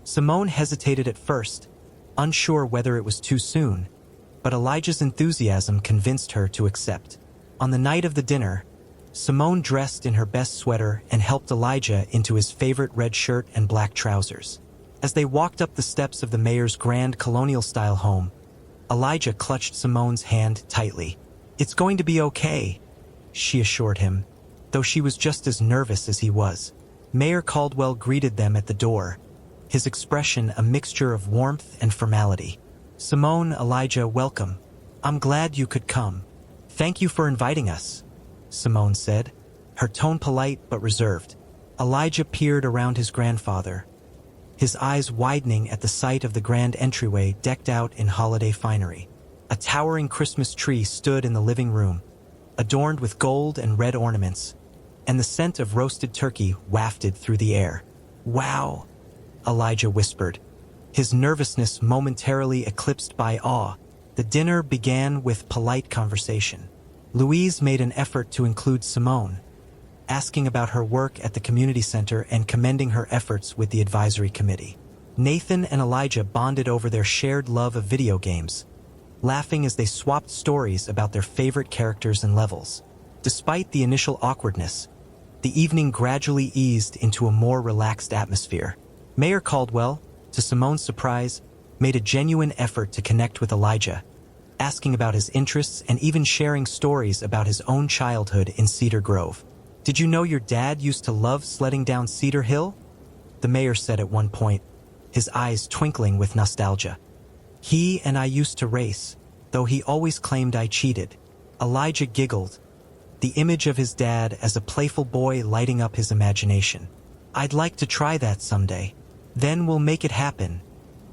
Simone hesitated at first, unsure whether it was too soon, but Elijah's enthusiasm convinced her to accept. On the night of the dinner, Simone dressed in her best sweater and helped Elijah into his favorite red shirt and black trousers. As they walked up the steps of the mayor's grand colonial-style home, Elijah clutched Simone's hand tightly. "It's going to be okay," she assured him, though she was just as nervous as he was. Mayor Caldwell greeted them at the door, his expression a mixture of warmth and formality. "Simone, Elijah, welcome. I'm glad you could come. Thank you for inviting us," Simone said, her tone polite but reserved. Elijah peered around his grandfather, his eyes widening at the sight of the grand entryway decked out in holiday finery. A towering Christmas tree stood in the living room, adorned with gold and red ornaments, and the scent of roasted turkey wafted through the air. "Wow," Elijah whispered, his nervousness momentarily eclipsed by awe. The dinner began with polite conversation. Louise made an effort to include Simone, asking about her work at the community center and commending her efforts with the advisory committee. Nathan and Elijah bonded over their shared love of video games, laughing as they swapped stories about their favorite characters and levels. Despite the initial awkwardness, the evening gradually eased into a more relaxed atmosphere. Mayor Caldwell, to Simone's surprise, made a genuine effort to connect with Elijah, asking about his interests and even sharing stories about his own childhood in Cedar Grove. "Did you know your dad used to love sledding down Cedar Hill?" the mayor said at one point, his eyes twinkling with nostalgia. "He and I used to race, though he always claimed I cheated." Elijah giggled, the image of his dad as a playful boy lighting up his imagination. "I'd like to try that someday. Then we'll make it happen,"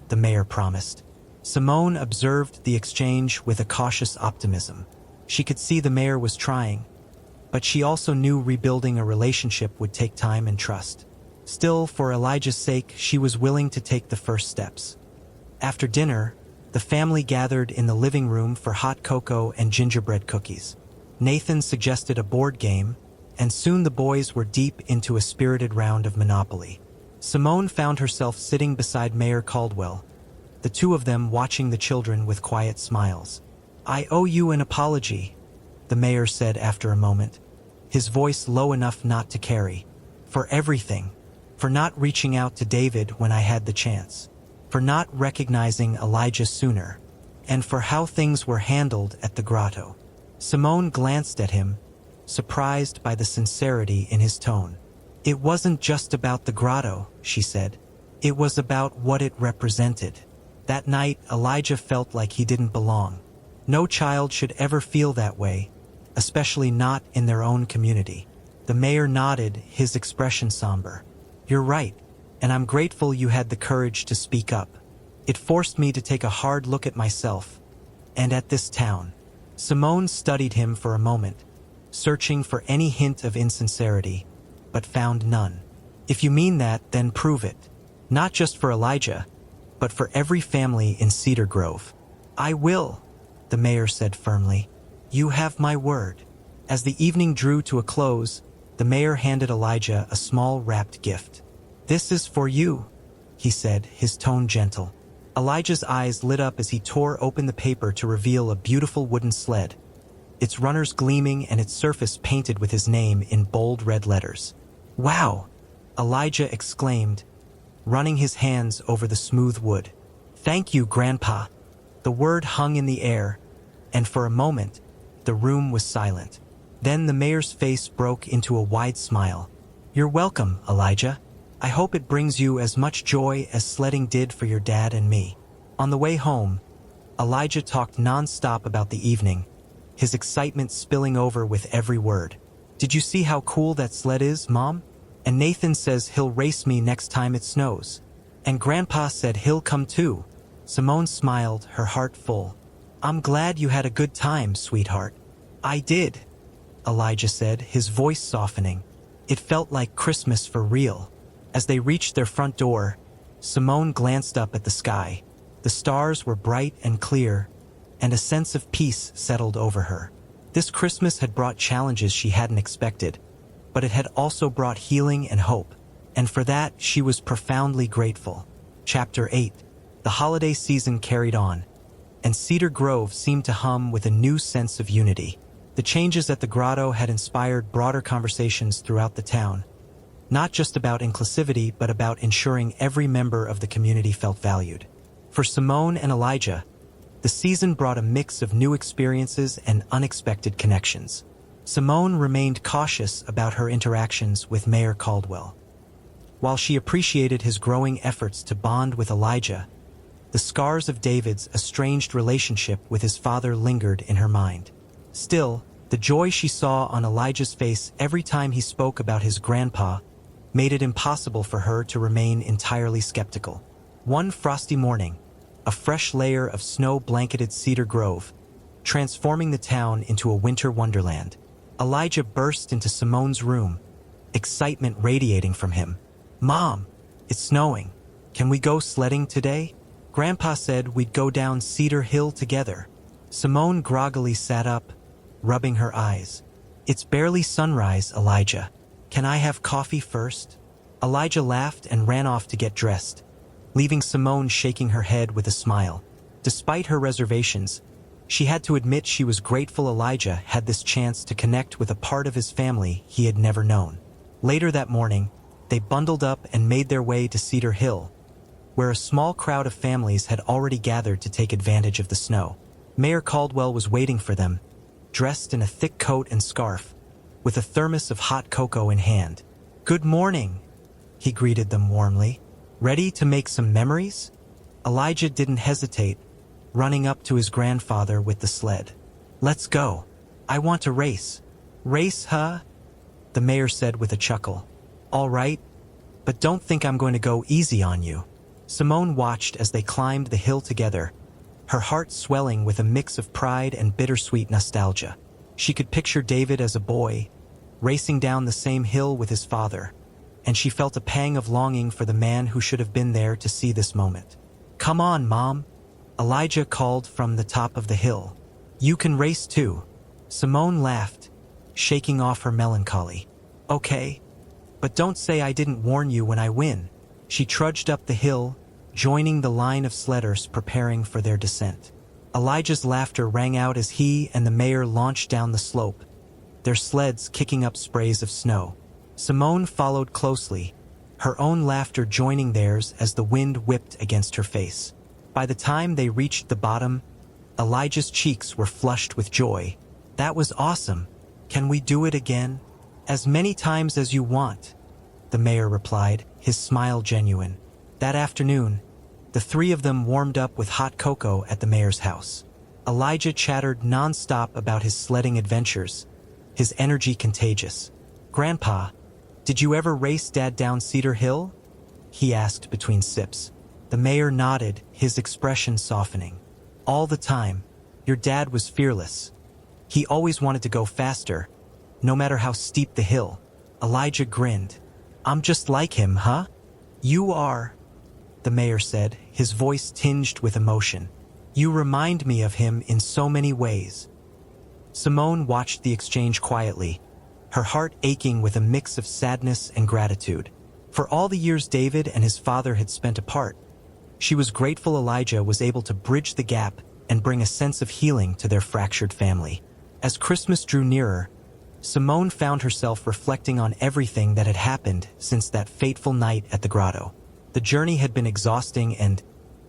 the mayor promised. Simone observed the exchange with a cautious optimism. She could see the mayor was trying, but she also knew rebuilding a relationship would take time and trust. Still, for Elijah's sake, she was willing to take the first steps. After dinner, the family gathered in the living room for hot cocoa and gingerbread cookies. Nathan suggested a board game, and soon the boys were deep into a spirited round of Monopoly. Simone found herself sitting beside Mayor Caldwell, the two of them watching the children with quiet smiles. "I owe you an apology," the mayor said after a moment, his voice low enough not to carry. "For everything. For not reaching out to David when I had the chance. For not recognizing Elijah sooner. And for how things were handled at the Grotto." Simone glanced at him, surprised by the sincerity in his tone. "It wasn't just about the Grotto," she said. "It was about what it represented." That night, Elijah felt like he didn't belong. No child should ever feel that way, especially not in their own community. The mayor nodded, his expression somber. "You're right, and I'm grateful you had the courage to speak up. It forced me to take a hard look at myself, and at this town." Simone studied him for a moment, searching for any hint of insincerity, but found none. "If you mean that, then prove it. Not just for Elijah, but for every family in Cedar Grove." "I will," the mayor said firmly. "You have my word." As the evening drew to a close, the mayor handed Elijah a small wrapped gift. "This is for you," he said, his tone gentle. Elijah's eyes lit up as he tore open the paper to reveal a beautiful wooden sled, its runners gleaming and its surface painted with his name in bold red letters. "Wow!" Elijah exclaimed, running his hands over the smooth wood. "Thank you, Grandpa." The word hung in the air, and for a moment, the room was silent. Then the mayor's face broke into a wide smile. "You're welcome, Elijah. I hope it brings you as much joy as sledding did for your dad and me." On the way home, Elijah talked non-stop about the evening, his excitement spilling over with every word. "Did you see how cool that sled is, Mom? And Nathan says he'll race me next time it snows. And Grandpa said he'll come too." Simone smiled, her heart full. "I'm glad you had a good time, sweetheart." "I did," Elijah said, his voice softening. It felt like Christmas for real. As they reached their front door, Simone glanced up at the sky. The stars were bright and clear, and a sense of peace settled over her. This Christmas had brought challenges she hadn't expected, but it had also brought healing and hope, and for that she was profoundly grateful. Chapter 8. The holiday season carried on, and Cedar Grove seemed to hum with a new sense of unity. The changes at the grotto had inspired broader conversations throughout the town, not just about inclusivity, but about ensuring every member of the community felt valued. For Simone and Elijah, the season brought a mix of new experiences and unexpected connections. Simone remained cautious about her interactions with Mayor Caldwell. While she appreciated his growing efforts to bond with Elijah, the scars of David's estranged relationship with his father lingered in her mind. Still, the joy she saw on Elijah's face every time he spoke about his grandpa made it impossible for her to remain entirely skeptical. One frosty morning, a fresh layer of snow blanketed Cedar Grove, transforming the town into a winter wonderland. Elijah burst into Simone's room, excitement radiating from him. "Mom, it's snowing. Can we go sledding today? Grandpa said we'd go down Cedar Hill together." Simone groggily sat up, rubbing her eyes. "It's barely sunrise, Elijah. Can I have coffee first?" Elijah laughed and ran off to get dressed, leaving Simone shaking her head with a smile. Despite her reservations, she had to admit she was grateful Elijah had this chance to connect with a part of his family he had never known. Later that morning, they bundled up and made their way to Cedar Hill, where a small crowd of families had already gathered to take advantage of the snow. Mayor Caldwell was waiting for them, dressed in a thick coat and scarf, with a thermos of hot cocoa in hand. "Good morning," he greeted them warmly. "Ready to make some memories?" Elijah didn't hesitate, running up to his grandfather with the sled. "Let's go. I want to race." "Race, huh?" the mayor said with a chuckle. "All right, but don't think I'm going to go easy on you." Simone watched as they climbed the hill together, her heart swelling with a mix of pride and bittersweet nostalgia. She could picture David as a boy, racing down the same hill with his father, and she felt a pang of longing for the man who should have been there to see this moment. "Come on, Mom," Elijah called from the top of the hill. "You can race too." Simone laughed, shaking off her melancholy. "Okay, but don't say I didn't warn you when I win." She trudged up the hill, joining the line of sledders preparing for their descent. Elijah's laughter rang out as he and the mayor launched down the slope, their sleds kicking up sprays of snow. Simone followed closely, her own laughter joining theirs as the wind whipped against her face. By the time they reached the bottom, Elijah's cheeks were flushed with joy. "That was awesome. Can we do it again?" "As many times as you want," the mayor replied, his smile genuine. That afternoon, the three of them warmed up with hot cocoa at the mayor's house. Elijah chattered non-stop about his sledding adventures, his energy contagious. "Grandpa, did you ever race Dad down Cedar Hill?" he asked between sips. The mayor nodded, his expression softening. "All the time. Your dad was fearless. He always wanted to go faster, no matter how steep the hill." Elijah grinned. "I'm just like him, huh?" "You are," the mayor said, his voice tinged with emotion. "You remind me of him in so many ways." Simone watched the exchange quietly, her heart aching with a mix of sadness and gratitude. For all the years David and his father had spent apart, she was grateful Elijah was able to bridge the gap and bring a sense of healing to their fractured family. As Christmas drew nearer, Simone found herself reflecting on everything that had happened since that fateful night at the grotto. The journey had been exhausting and,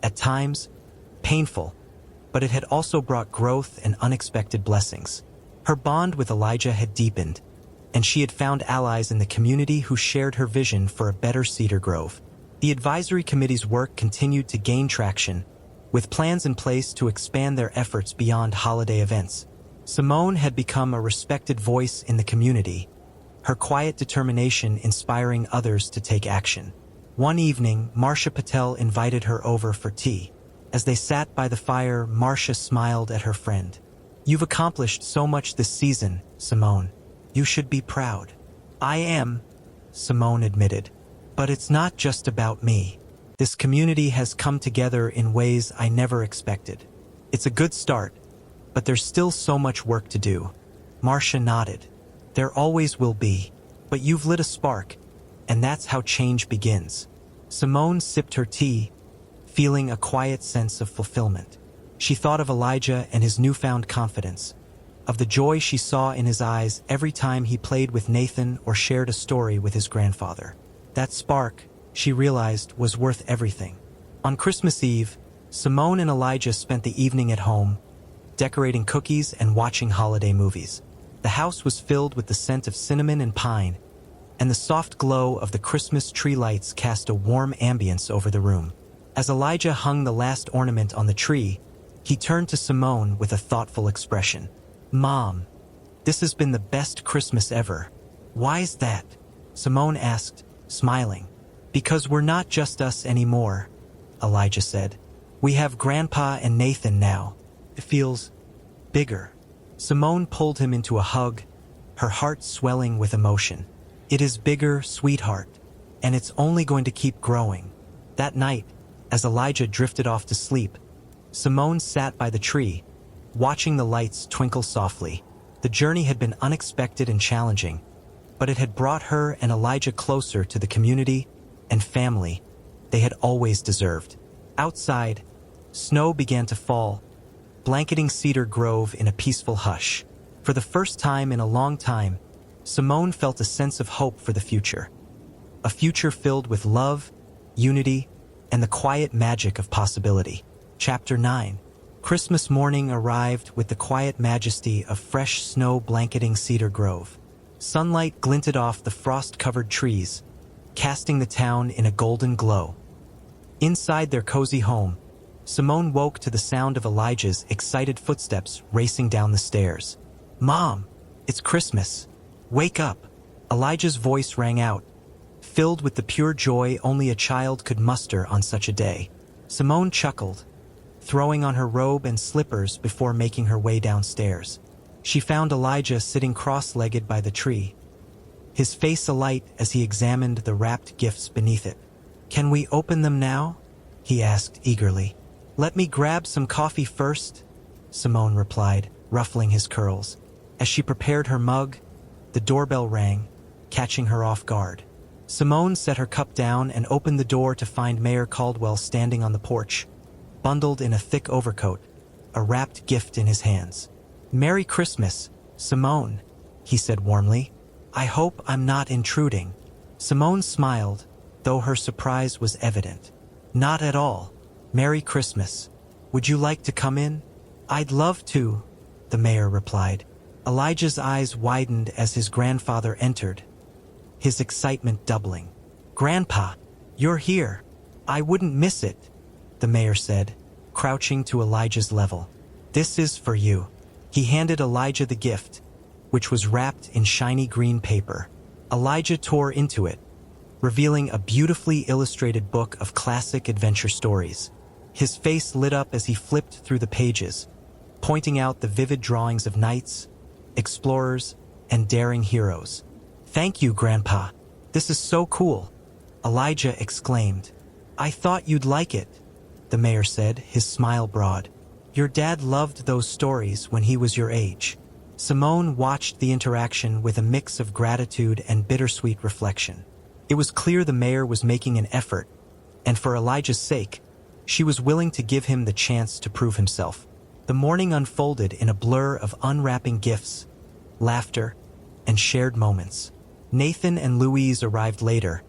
at times, painful, but it had also brought growth and unexpected blessings. Her bond with Elijah had deepened, and she had found allies in the community who shared her vision for a better Cedar Grove. The advisory committee's work continued to gain traction, with plans in place to expand their efforts beyond holiday events. Simone had become a respected voice in the community, her quiet determination inspiring others to take action. One evening, Marcia Patel invited her over for tea. As they sat by the fire, Marcia smiled at her friend. "You've accomplished so much this season, Simone," You should be proud. I am, Simone admitted. But it's not just about me. This community has come together in ways I never expected. It's a good start, but there's still so much work to do. Marcia nodded. There always will be. But you've lit a spark, and that's how change begins. Simone sipped her tea, feeling a quiet sense of fulfillment. She thought of Elijah and his newfound confidence, of the joy she saw in his eyes every time he played with Nathan or shared a story with his grandfather. That spark, she realized, was worth everything. On Christmas Eve, Simone and Elijah spent the evening at home, decorating cookies and watching holiday movies. The house was filled with the scent of cinnamon and pine, and the soft glow of the Christmas tree lights cast a warm ambience over the room. As Elijah hung the last ornament on the tree, he turned to Simone with a thoughtful expression. "Mom, this has been the best Christmas ever." "Why's that?" Simone asked, smiling. "Because we're not just us anymore," Elijah said. "We have Grandpa and Nathan now. It feels bigger." Simone pulled him into a hug, her heart swelling with emotion. "It is bigger, sweetheart, and it's only going to keep growing." That night, as Elijah drifted off to sleep, Simone sat by the tree, watching the lights twinkle softly. The journey had been unexpected and challenging, but it had brought her and Elijah closer to the community and family they had always deserved. Outside, snow began to fall, blanketing Cedar Grove in a peaceful hush. For the first time in a long time, Simone felt a sense of hope for the future. A future filled with love, unity, and the quiet magic of possibility. Chapter 9. Christmas morning arrived with the quiet majesty of fresh snow blanketing Cedar Grove. Sunlight glinted off the frost-covered trees, casting the town in a golden glow. Inside their cozy home, Simone woke to the sound of Elijah's excited footsteps racing down the stairs. "Mom, it's Christmas. Wake up!" Elijah's voice rang out, filled with the pure joy only a child could muster on such a day. Simone chuckled, throwing on her robe and slippers before making her way downstairs. She found Elijah sitting cross-legged by the tree, his face alight as he examined the wrapped gifts beneath it. "Can we open them now?" he asked eagerly. "Let me grab some coffee first," Simone replied, ruffling his curls. As she prepared her mug, the doorbell rang, catching her off guard. Simone set her cup down and opened the door to find Mayor Caldwell standing on the porch, bundled in a thick overcoat, a wrapped gift in his hands. "Merry Christmas, Simone," he said warmly. "I hope I'm not intruding." Simone smiled, though her surprise was evident. "Not at all. Merry Christmas. Would you like to come in?" "I'd love to," the mayor replied. Elijah's eyes widened as his grandfather entered, his excitement doubling. "Grandpa, you're here. I wouldn't miss it," the mayor said, crouching to Elijah's level. "This is for you." He handed Elijah the gift, which was wrapped in shiny green paper. Elijah tore into it, revealing a beautifully illustrated book of classic adventure stories. His face lit up as he flipped through the pages, pointing out the vivid drawings of knights, explorers, and daring heroes. "Thank you, Grandpa. This is so cool," Elijah exclaimed. "I thought you'd like it," the mayor said, his smile broad. "Your dad loved those stories when he was your age." Simone watched the interaction with a mix of gratitude and bittersweet reflection. It was clear the mayor was making an effort, and for Elijah's sake, she was willing to give him the chance to prove himself. The morning unfolded in a blur of unwrapping gifts, laughter, and shared moments. Nathan and Louise arrived later,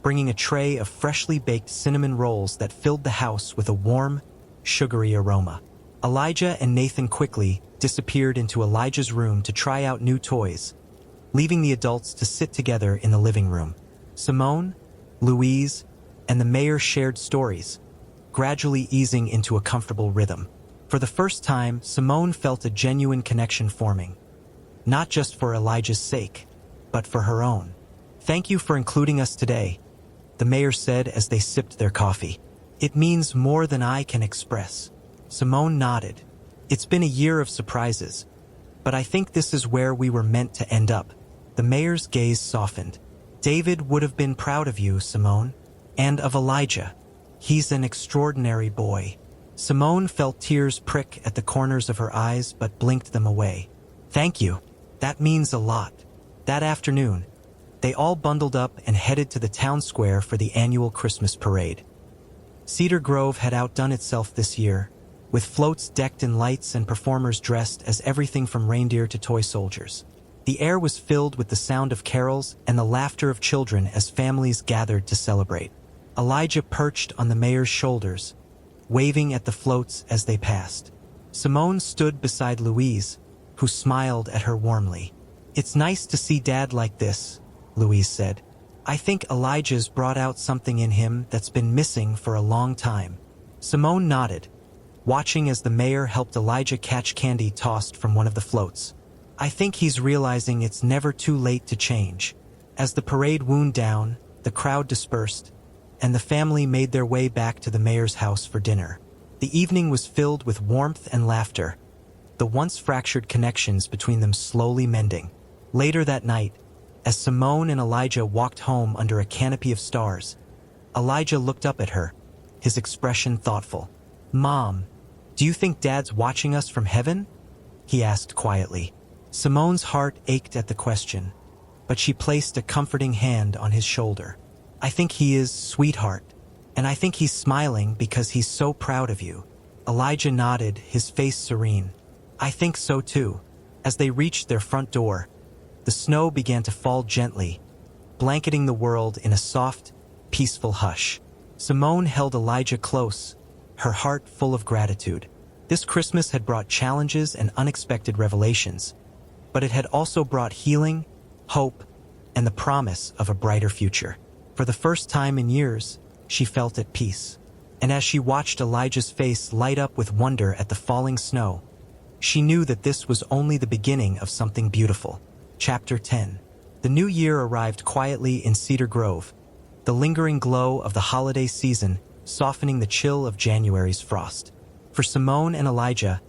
bringing a tray of freshly baked cinnamon rolls that filled the house with a warm, sugary aroma. Elijah and Nathan quickly disappeared into Elijah's room to try out new toys, leaving the adults to sit together in the living room. Simone, Louise, and the mayor shared stories, gradually easing into a comfortable rhythm. For the first time, Simone felt a genuine connection forming, not just for Elijah's sake, but for her own. "Thank you for including us today," the mayor said as they sipped their coffee. "It means more than I can express." Simone nodded. "It's been a year of surprises, but I think this is where we were meant to end up." The mayor's gaze softened. David would have been proud of you, Simone. And of Elijah. He's an extraordinary boy. Simone felt tears prick at the corners of her eyes but blinked them away. Thank you. That means a lot. That afternoon, they all bundled up and headed to the town square for the annual Christmas parade. Cedar Grove had outdone itself this year, with floats decked in lights and performers dressed as everything from reindeer to toy soldiers. The air was filled with the sound of carols and the laughter of children as families gathered to celebrate. Elijah perched on the mayor's shoulders, waving at the floats as they passed. Simone stood beside Louise, who smiled at her warmly. It's nice to see Dad like this, Louise said. I think Elijah's brought out something in him that's been missing for a long time. Simone nodded, watching as the mayor helped Elijah catch candy tossed from one of the floats. I think he's realizing it's never too late to change. As the parade wound down, the crowd dispersed, and the family made their way back to the mayor's house for dinner. The evening was filled with warmth and laughter, the once fractured connections between them slowly mending. Later that night, as Simone and Elijah walked home under a canopy of stars, Elijah looked up at her, his expression thoughtful. Mom, do you think Dad's watching us from heaven? He asked quietly. Simone's heart ached at the question, but she placed a comforting hand on his shoulder. I think he is, sweetheart, and I think he's smiling because he's so proud of you. Elijah nodded, his face serene. I think so too. As they reached their front door, the snow began to fall gently, blanketing the world in a soft, peaceful hush. Simone held Elijah close, her heart full of gratitude. This Christmas had brought challenges and unexpected revelations, but it had also brought healing, hope, and the promise of a brighter future. For the first time in years, she felt at peace. And as she watched Elijah's face light up with wonder at the falling snow, she knew that this was only the beginning of something beautiful. Chapter 10. The new year arrived quietly in Cedar Grove, the lingering glow of the holiday season softening the chill of January's frost. For Simone and Elijah,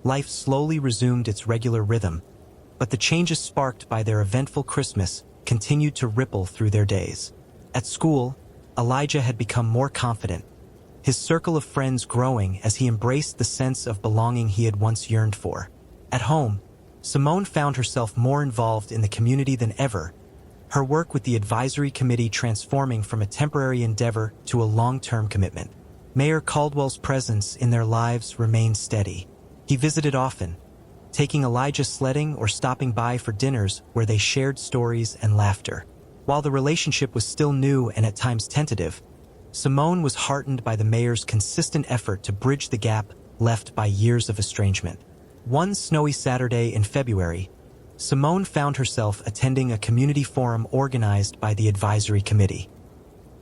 life slowly resumed its regular rhythm, but the changes sparked by their eventful Christmas continued to ripple through their days. At school, Elijah had become more confident, his circle of friends growing as he embraced the sense of belonging he had once yearned for. At home, Simone found herself more involved in the community than ever, her work with the advisory committee transforming from a temporary endeavor to a long-term commitment. Mayor Caldwell's presence in their lives remained steady. He visited often, taking Elijah sledding or stopping by for dinners where they shared stories and laughter. While the relationship was still new and at times tentative, Simone was heartened by the mayor's consistent effort to bridge the gap left by years of estrangement. One snowy Saturday in February, Simone found herself attending a community forum organized by the advisory committee.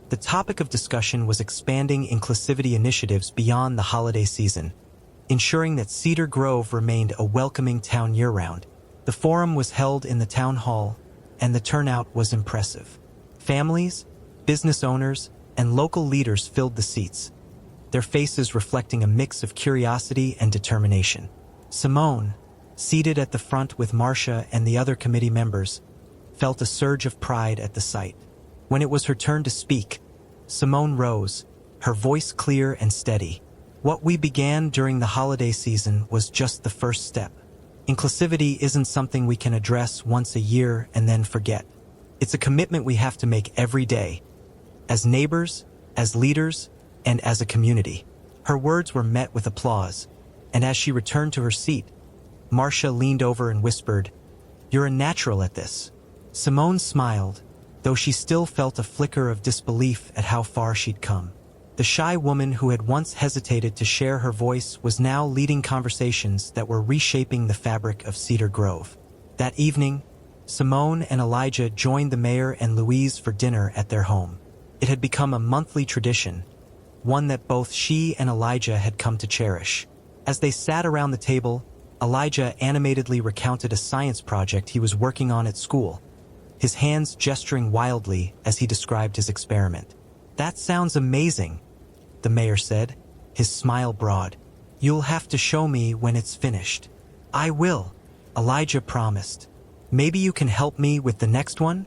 The topic of discussion was expanding inclusivity initiatives beyond the holiday season, ensuring that Cedar Grove remained a welcoming town year-round. The forum was held in the town hall, and the turnout was impressive. Families, business owners, and local leaders filled the seats, their faces reflecting a mix of curiosity and determination. Simone, seated at the front with Marcia and the other committee members, felt a surge of pride at the sight. When it was her turn to speak, Simone rose, her voice clear and steady. What we began during the holiday season was just the first step. Inclusivity isn't something we can address once a year and then forget. It's a commitment we have to make every day, as neighbors, as leaders, and as a community. Her words were met with applause, and as she returned to her seat, Marcia leaned over and whispered, "You're a natural at this." Simone smiled, though she still felt a flicker of disbelief at how far she'd come. The shy woman who had once hesitated to share her voice was now leading conversations that were reshaping the fabric of Cedar Grove. That evening, Simone and Elijah joined the mayor and Louise for dinner at their home. It had become a monthly tradition, one that both she and Elijah had come to cherish. As they sat around the table, Elijah animatedly recounted a science project he was working on at school, his hands gesturing wildly as he described his experiment. "That sounds amazing," the mayor said, his smile broad. "You'll have to show me when it's finished." "I will," Elijah promised, Maybe you can help me with the next one?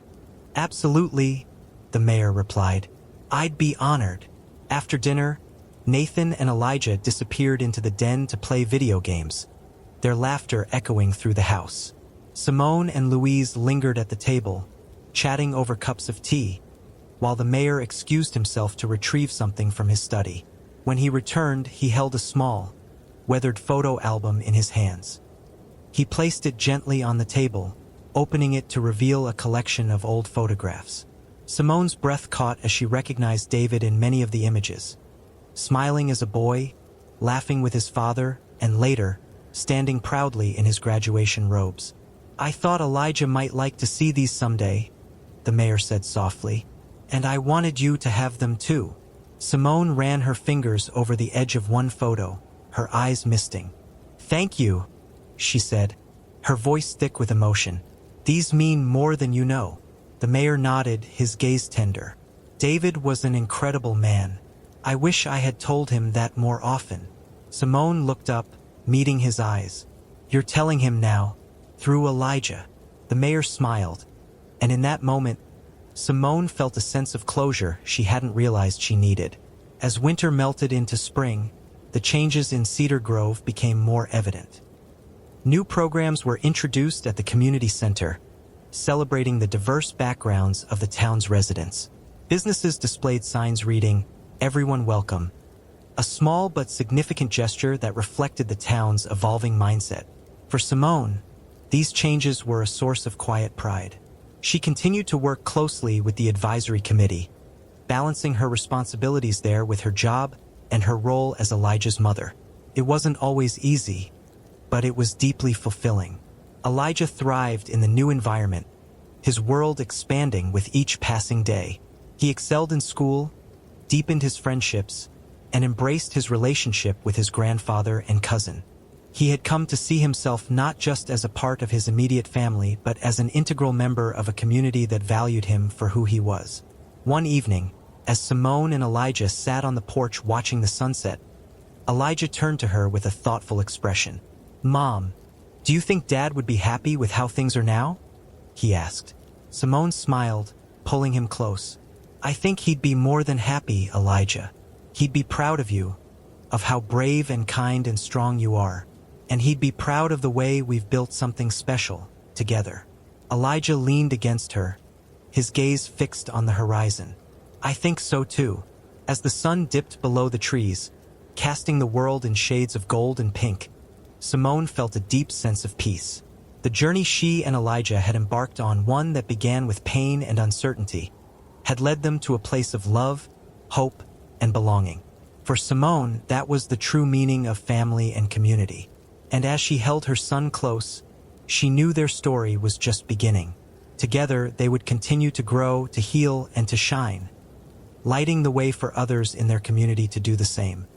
Absolutely, the mayor replied. I'd be honored. After dinner, Nathan and Elijah disappeared into the den to play video games, their laughter echoing through the house. Simone and Louise lingered at the table, chatting over cups of tea, while the mayor excused himself to retrieve something from his study. When he returned, he held a small, weathered photo album in his hands. He placed it gently on the table, opening it to reveal a collection of old photographs. Simone's breath caught as she recognized David in many of the images, smiling as a boy, laughing with his father, and later, standing proudly in his graduation robes. I thought Elijah might like to see these someday, the mayor said softly, and I wanted you to have them too. Simone ran her fingers over the edge of one photo, her eyes misting. Thank you, she said, her voice thick with emotion. These mean more than you know. The mayor nodded, his gaze tender. David was an incredible man. I wish I had told him that more often. Simone looked up, meeting his eyes. You're telling him now, through Elijah. The mayor smiled, and in that moment, Simone felt a sense of closure she hadn't realized she needed. As winter melted into spring, the changes in Cedar Grove became more evident. New programs were introduced at the community center, celebrating the diverse backgrounds of the town's residents. Businesses displayed signs reading, "Everyone welcome," a small but significant gesture that reflected the town's evolving mindset. For Simone, these changes were a source of quiet pride. She continued to work closely with the advisory committee, balancing her responsibilities there with her job and her role as Elijah's mother. It wasn't always easy, but it was deeply fulfilling. Elijah thrived in the new environment, his world expanding with each passing day. He excelled in school, deepened his friendships, and embraced his relationship with his grandfather and cousin. He had come to see himself not just as a part of his immediate family, but as an integral member of a community that valued him for who he was. One evening, as Simone and Elijah sat on the porch watching the sunset, Elijah turned to her with a thoughtful expression. Mom, do you think Dad would be happy with how things are now? He asked. Simone smiled, pulling him close. I think he'd be more than happy, Elijah. He'd be proud of you, of how brave and kind and strong you are. And he'd be proud of the way we've built something special together. Elijah leaned against her, his gaze fixed on the horizon. I think so too. As the sun dipped below the trees, casting the world in shades of gold and pink, Simone felt a deep sense of peace. The journey she and Elijah had embarked on, one that began with pain and uncertainty, had led them to a place of love, hope, and belonging. For Simone, that was the true meaning of family and community. And as she held her son close, she knew their story was just beginning. Together, they would continue to grow, to heal, and to shine, lighting the way for others in their community to do the same.